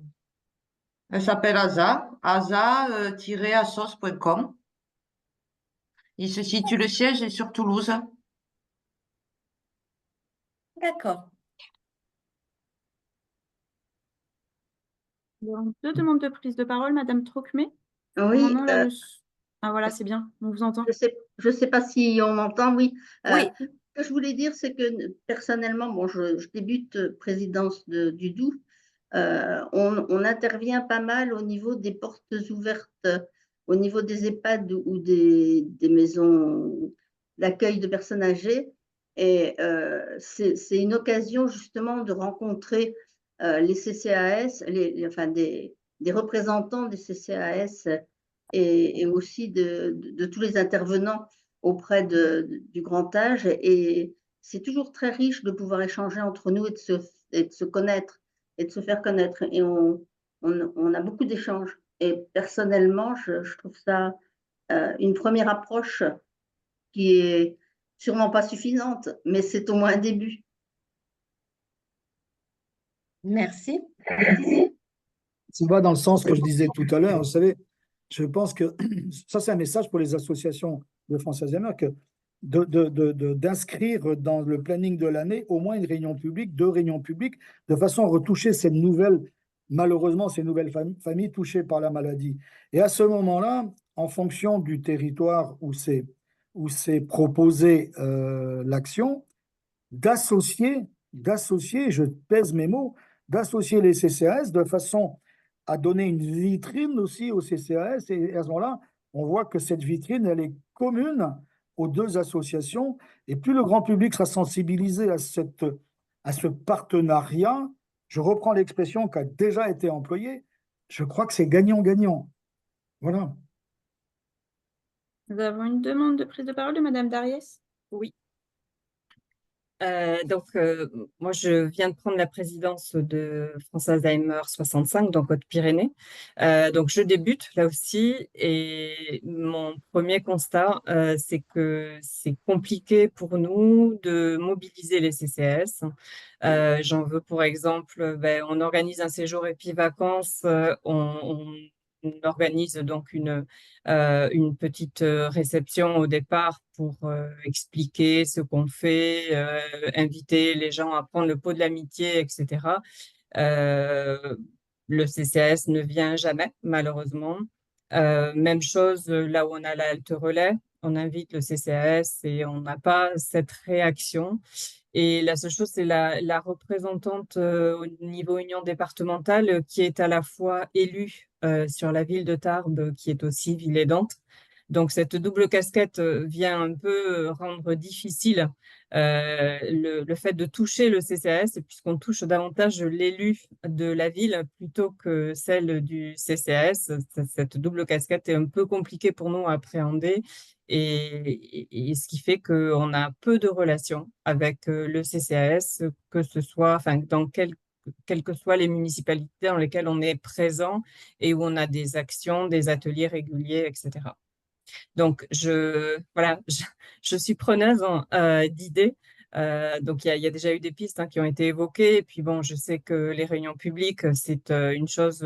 elle s'appelle ASA, asa-assos.com. Il se situe, le siège est sur Toulouse. D'accord. Deux demandes de prise de parole, Madame Trocmé. Oui, Mon nom, là, Ah voilà, c'est bien, on vous entend. je sais pas si on m'entend, oui. Oui. Ce que je voulais dire, c'est que personnellement, bon, je débute présidence du Doubs. On intervient pas mal au niveau des portes ouvertes, au niveau des EHPAD ou des maisons d'accueil de personnes âgées. Et c'est une occasion justement de rencontrer les CCAS, enfin des représentants des CCAS et aussi de tous les intervenants auprès du grand âge. Et c'est toujours très riche de pouvoir échanger entre nous et de se connaître et de se faire connaître. Et on a beaucoup d'échanges. Et personnellement, je trouve ça une première approche qui est sûrement pas suffisante, mais c'est au moins un début. Merci. Ça va dans le sens que je disais tout à l'heure. Vous savez, je pense que ça, c'est un message pour les associations de France Alzheimer, que d'inscrire dans le planning de l'année au moins une réunion publique, 2 réunions publiques, de façon à retoucher malheureusement, ces nouvelles familles touchées par la maladie. Et à ce moment-là, en fonction du territoire où c'est proposé l'action, d'associer, je pèse mes mots, d'associer les CCAS de façon à donner une vitrine aussi aux CCAS. Et à ce moment-là, on voit que cette vitrine, elle est commune aux 2 associations. Et plus le grand public sera sensibilisé à ce partenariat, je reprends l'expression qui a déjà été employée, je crois que c'est gagnant-gagnant. Voilà. Nous avons une demande de prise de parole de Madame Dariès. Oui. Moi, je viens de prendre la présidence de France Alzheimer 65, donc Haute-Pyrénées. Donc, je débute là aussi et mon premier constat, c'est que c'est compliqué pour nous de mobiliser les CCAS. J'en veux pour exemple, on organise un séjour épi-vacances, on organise donc une petite réception au départ pour expliquer ce qu'on fait, inviter les gens à prendre le pot de l'amitié, etc. Le CCAS ne vient jamais, malheureusement. Même chose là où on a la halte relais, on invite le CCAS et on n'a pas cette réaction. Et la seule chose, c'est la représentante au niveau union départementale qui est à la fois élue sur la ville de Tarbes, qui est aussi ville aidante. Donc, cette double casquette vient un peu rendre difficile le fait de toucher le CCAS, puisqu'on touche davantage l'élu de la ville plutôt que celle du CCAS. Cette double casquette est un peu compliquée pour nous à appréhender. Et ce qui fait qu'on a peu de relations avec le CCAS, que ce soit, enfin, quelles que soient les municipalités dans lesquelles on est présent et où on a des actions, des ateliers réguliers, etc. Donc, je suis preneuse d'idées. Donc, il y a déjà eu des pistes qui ont été évoquées. Et puis, bon, je sais que les réunions publiques, c'est une chose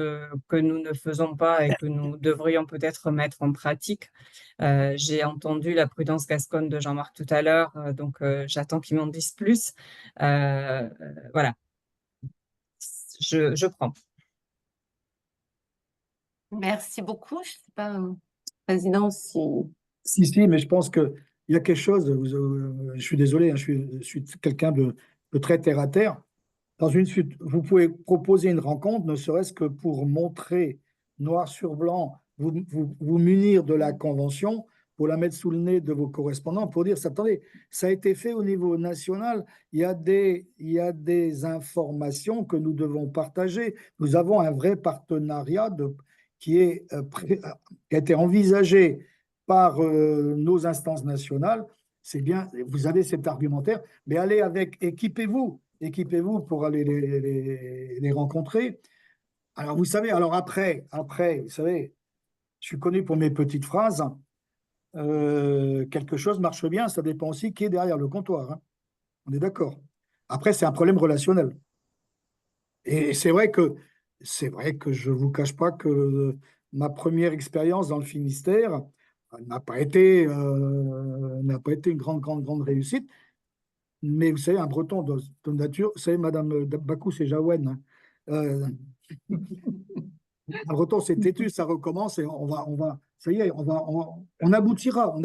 que nous ne faisons pas et que nous devrions peut-être mettre en pratique. J'ai entendu la prudence gasconne de Jean-Marc tout à l'heure, donc j'attends qu'il m'en dise plus. Voilà, je prends. Merci beaucoup. Je ne sais pas, Président, si… Si, mais je pense qu'il y a quelque chose, je suis désolé, je suis quelqu'un de très terre-à-terre. Dans une suite, vous pouvez proposer une rencontre, ne serait-ce que pour montrer noir sur blanc, vous munir de la convention, pour la mettre sous le nez de vos correspondants, pour dire, attendez, ça a été fait au niveau national, il y a des informations que nous devons partager. Nous avons un vrai partenariat qui a été envisagé par nos instances nationales, c'est bien, vous avez cet argumentaire, mais allez équipez-vous pour aller les rencontrer. Alors, vous savez, alors après, vous savez, je suis connu pour mes petites phrases. Quelque chose marche bien, ça dépend aussi qui est derrière le comptoir, hein. On est d'accord. Après, c'est un problème relationnel. Et c'est vrai que je ne vous cache pas que ma première expérience dans le Finistère n'a pas été une grande réussite. Mais vous savez, un breton de nature, vous savez, Madame Bakou, c'est Jaouen, hein. Un breton, c'est têtu, ça recommence et ça y est, on aboutira.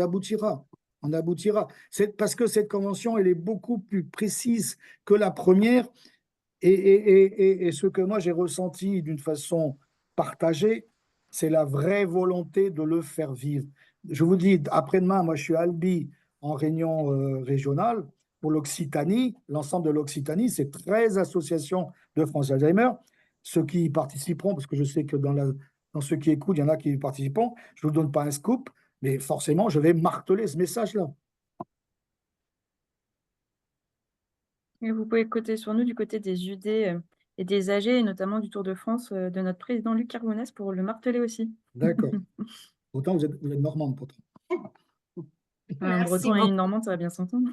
C'est parce que cette convention, elle est beaucoup plus précise que la première. Et ce que moi j'ai ressenti d'une façon partagée, c'est la vraie volonté de le faire vivre. Je vous dis, après-demain, moi je suis à Albi en réunion régionale pour l'Occitanie. L'ensemble de l'Occitanie, c'est 13 associations de France Alzheimer. Ceux qui y participeront, parce que je sais que dans ceux qui écoutent, il y en a qui y participeront, je ne vous donne pas un scoop, mais forcément, je vais marteler ce message-là. Et vous pouvez compter sur nous du côté des UD et des AG, et notamment du Tour de France de notre président Luc Carbonès pour le marteler aussi. D'accord. Autant vous êtes normande, pourtant. Un Merci breton et beaucoup. une normande, ça va bien s'entendre.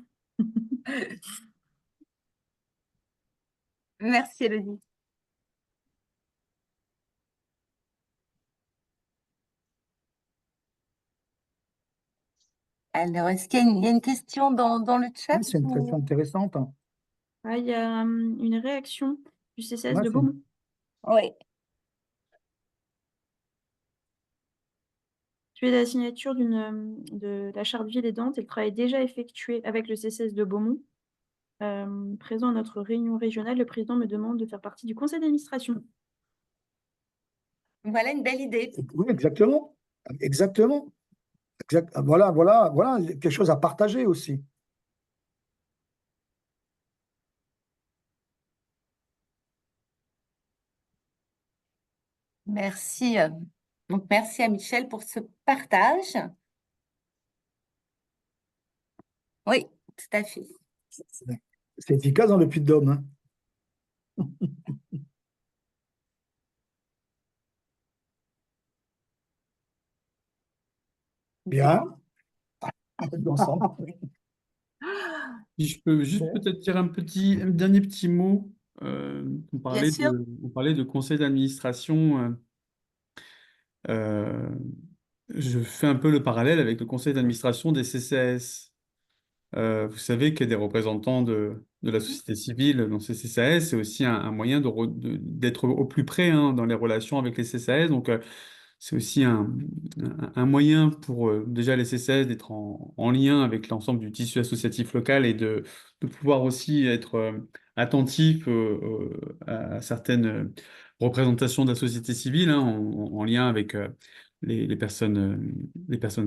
Merci, Élodie. Alors, est-ce qu'il y a une question dans le chat Oui, c'est une question intéressante. Ah, il y a une réaction du CCS Ouais, de c'est- Beaumont. Oui. Suite à la signature de la charte ville aidante et le travail déjà effectué avec le CCS de Beaumont, présent à notre réunion régionale, le président me demande de faire partie du conseil d'administration. Voilà une belle idée. Oui, exactement. Exactement. Voilà, quelque chose à partager aussi. Merci. Donc, merci à Michel pour ce partage. Oui, tout à fait. C'est efficace dans le Puy-de-Dôme, hein. Bien. Ensemble. Si je peux juste peut-être dire un dernier petit mot. On parlait sûr. on parlait de conseil d'administration. Je fais un peu le parallèle avec le conseil d'administration des CCAS. Vous savez qu'il y a des représentants de la société civile dans ces CCAS. C'est aussi un moyen d'être au plus près, hein, dans les relations avec les CCAS. Donc, c'est aussi un moyen pour déjà les CCAS d'être en lien avec l'ensemble du tissu associatif local et de pouvoir aussi être attentif à certaines représentations de la société civile, hein, en lien avec les personnes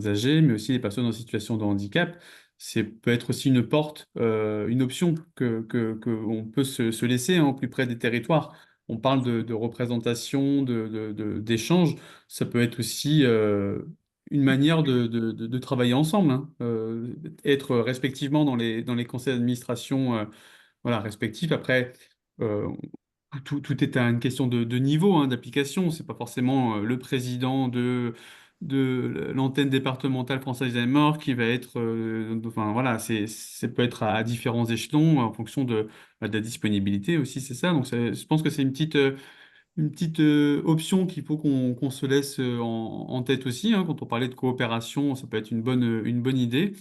âgées, mais aussi les personnes en situation de handicap. C'est peut être aussi une porte, une option que on peut se laisser, hein, au plus près des territoires. On parle de représentation, d'échange. Ça peut être aussi une manière de travailler ensemble, hein. Être respectivement dans les conseils d'administration, voilà, respectifs. Après, euh, tout est à une question de niveau, hein, d'application. C'est pas forcément le président de l'antenne départementale France Alzheimer qui va être. Enfin, voilà, ça peut être à différents échelons en fonction de la disponibilité aussi, c'est ça. Donc, je pense que c'est une petite option qu'il faut qu'on se laisse en tête aussi, hein. Quand on parlait de coopération, ça peut être une bonne idée.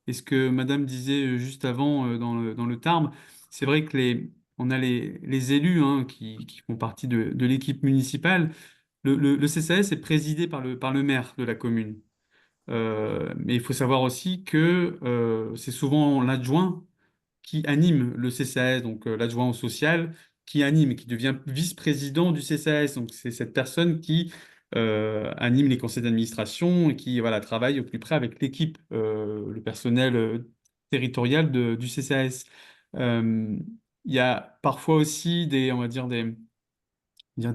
Et ce que Madame disait juste avant dans le Tarn, c'est vrai que on a les élus, hein, qui font partie de l'équipe municipale. Le CCAS est présidé par le maire de la commune. Mais il faut savoir aussi que c'est souvent l'adjoint qui anime le CCAS, donc l'adjoint au social, qui anime et qui devient vice-président du CCAS. Donc c'est cette personne qui anime les conseils d'administration et qui, voilà, travaille au plus près avec l'équipe, le personnel territorial du CCAS. Euh, Il y a parfois aussi on va dire dire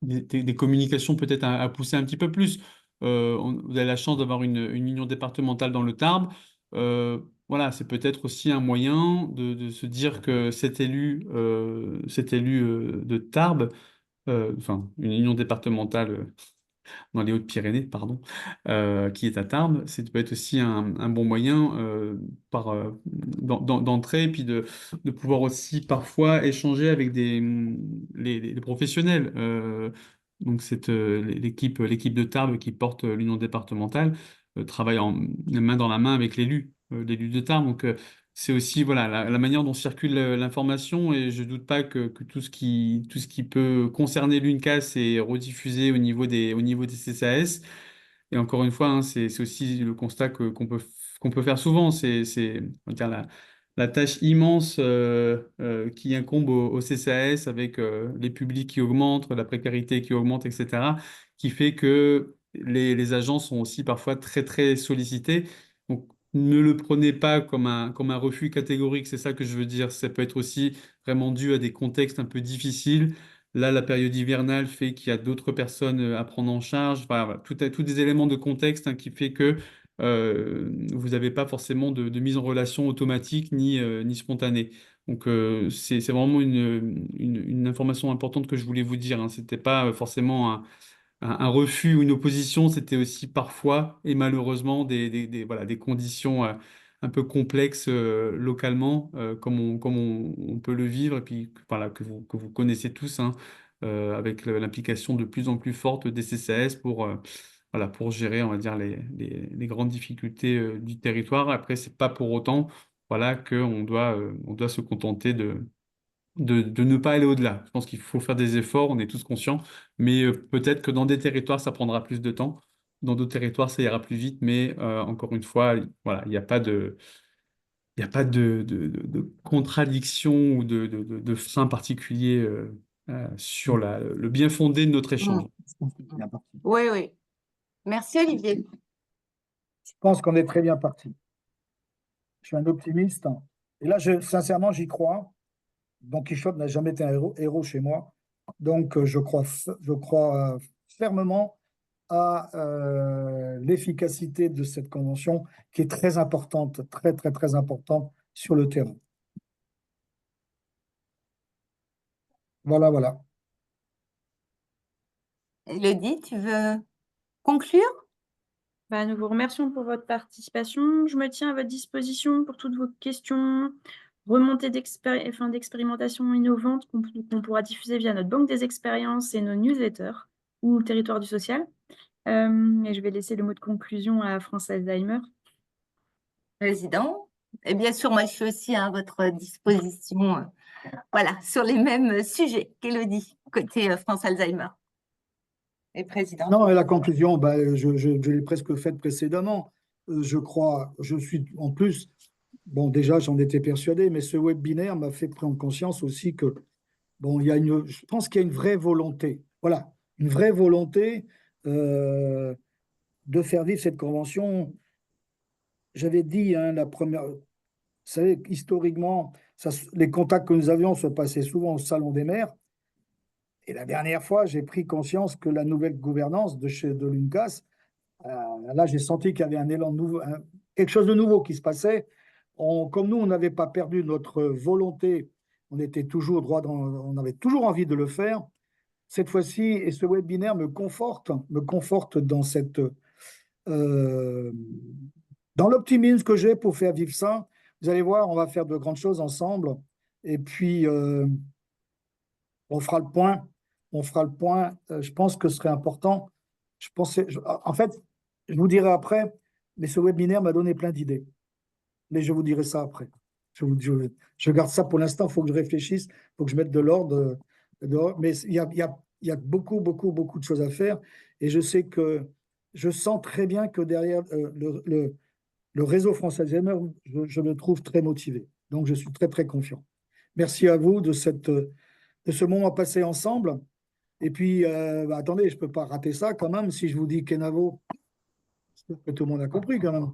des communications peut-être à pousser un petit peu plus. Vous avez la chance d'avoir une union départementale dans le Tarbes. Voilà, c'est peut-être aussi un moyen de se dire que cet élu de Tarbes, enfin une union départementale dans les Hautes-Pyrénées, pardon, qui est à Tarbes, c'est peut être aussi un bon moyen d'entrer et puis de pouvoir aussi parfois échanger avec les professionnels. Donc l'équipe de Tarbes qui porte l'union départementale travaille main dans la main avec l'élu de Tarbes. Donc c'est aussi voilà, la manière dont circule l'information et je doute pas que tout ce qui peut concerner l'UNCAS est rediffusé au niveau des CCAS. Et encore une fois, hein, c'est aussi le constat qu'on peut faire souvent. On va dire, la tâche immense qui incombe au CCAS avec les publics qui augmentent, la précarité qui augmente, etc., qui fait que les agents sont aussi parfois très, très sollicités. Donc, ne le prenez pas comme un refus catégorique, c'est ça que je veux dire. Ça peut être aussi vraiment dû à des contextes un peu difficiles. Là, la période hivernale fait qu'il y a d'autres personnes à prendre en charge. Voilà, tous des éléments de contexte hein, qui fait que vous n'avez pas forcément de mise en relation automatique ni spontanée. Donc, c'est vraiment une information importante que je voulais vous dire. Hein. Ce n'était pas forcément un refus ou une opposition, c'était aussi parfois et malheureusement voilà, des conditions un peu complexes localement, comme on peut le vivre, et puis voilà, que vous connaissez tous, hein, avec l'implication de plus en plus forte des CCAS voilà, pour gérer, on va dire, les grandes difficultés du territoire. Après, c'est pas pour autant voilà, on doit se contenter de ne pas aller au-delà. Je pense qu'il faut faire des efforts, on est tous conscients, mais peut-être que dans des territoires, ça prendra plus de temps, dans d'autres territoires, ça ira plus vite, mais encore une fois, voilà, il y a pas de contradiction ou de frein particulier sur le bien fondé de notre échange. Oui, oui. Merci, Olivier. Je pense qu'on est très bien parti. Je suis un optimiste. Et là, sincèrement, j'y crois. Don Quichotte n'a jamais été un héros chez moi. Donc, je crois fermement à l'efficacité de cette convention qui est très importante, très, très, très importante sur le terrain. Voilà, voilà. Élodie, tu veux conclure? Nous vous remercions pour votre participation. Je me tiens à votre disposition pour toutes vos questions, remontées d'expérimentation innovantes qu'on pourra diffuser via notre banque des expériences et nos newsletters ou Territoire du social. Et je vais laisser le mot de conclusion à France Alzheimer. Président. Et bien sûr, moi, je suis aussi à votre disposition voilà, sur les mêmes sujets qu'Élodie, côté France Alzheimer. Et président. Non, et la conclusion, je l'ai presque faite précédemment. Je crois, je suis en plus, bon, déjà, j'en étais persuadé, mais ce webinaire m'a fait prendre conscience aussi que, bon, je pense qu'il y a une vraie volonté, voilà, une vraie volonté de faire vivre cette convention. J'avais dit, hein, la première, vous savez, historiquement, les contacts que nous avions se passaient souvent au Salon des maires. Et la dernière fois, j'ai pris conscience que la nouvelle gouvernance de l'UNCAS, là, j'ai senti qu'il y avait un élan nouveau, quelque chose de nouveau qui se passait. Comme nous, on n'avait pas perdu notre volonté, on était toujours on avait toujours envie de le faire. Cette fois-ci, et ce webinaire me conforte dans dans l'optimisme que j'ai pour faire vivre ça. Vous allez voir, on va faire de grandes choses ensemble. Et puis, on fera le point. Je pense que ce serait important. En fait, je vous dirai après, mais ce webinaire m'a donné plein d'idées. Mais je vous dirai ça après. Je garde ça pour l'instant, il faut que je réfléchisse, il faut que je mette de l'ordre. Mais il y a beaucoup, beaucoup, beaucoup de choses à faire. Et je sais que je sens très bien que derrière le réseau France Alzheimer, je le trouve très motivé. Donc, je suis très, très confiant. Merci à vous de ce moment passé ensemble. Et puis, attendez, je ne peux pas rater ça quand même. Si je vous dis Kenavo, j'espère que tout le monde a compris quand même.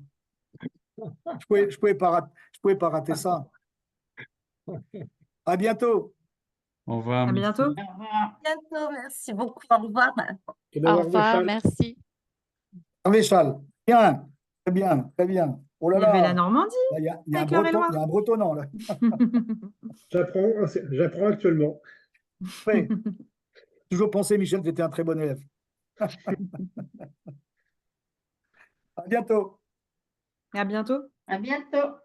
Je pouvais pas rater ça. À bientôt. Au revoir. À bientôt. Au revoir. À bientôt, merci beaucoup. Au revoir. Et Au d'avoir revoir, Véchal. merci. Véchal, bien, très bien, très bien. Oh là Il y avait la là, Normandie là, il y a un avec l'Eure et breton, il y a Loir. un bretonnant là. J'apprends actuellement. Oui, toujours pensé, Michel, que tu étais un très bon élève. À bientôt. À bientôt. À bientôt.